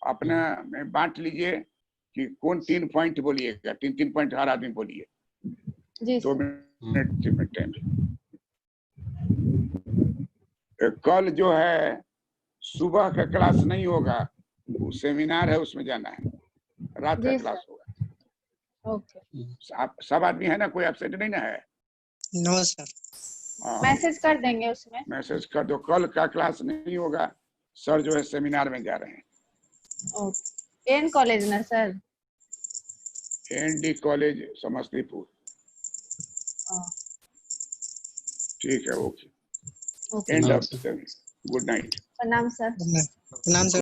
अपना में बांट लीजिए कि कौन 3 पॉइंट बोलिएगा। 3-3 पॉइंट हर आदमी बोलिए। जी 2 मिनट 3 मिनट टाइम। कल जो है सुबह का क्लास नहीं होगा, वो सेमिनार है, उसमें जाना है। रात का जी क्लास सर। होगा। ओके, आप सब आदमी है ना, कोई एब्सेंट नहीं ना है? No sir. हाँ, मैसेज कर देंगे उसमें। मैसेज कर दो। कल का क्लास नहीं होगा, सर जो है सेमिनार में जा रहे हैं। ओके, एन कॉलेज ना सर? ND college Samastipur. ठीक है, ओके। ओके, एंड नाम ऑफ से गुड नाइट। प्रणाम सर। नाम सर।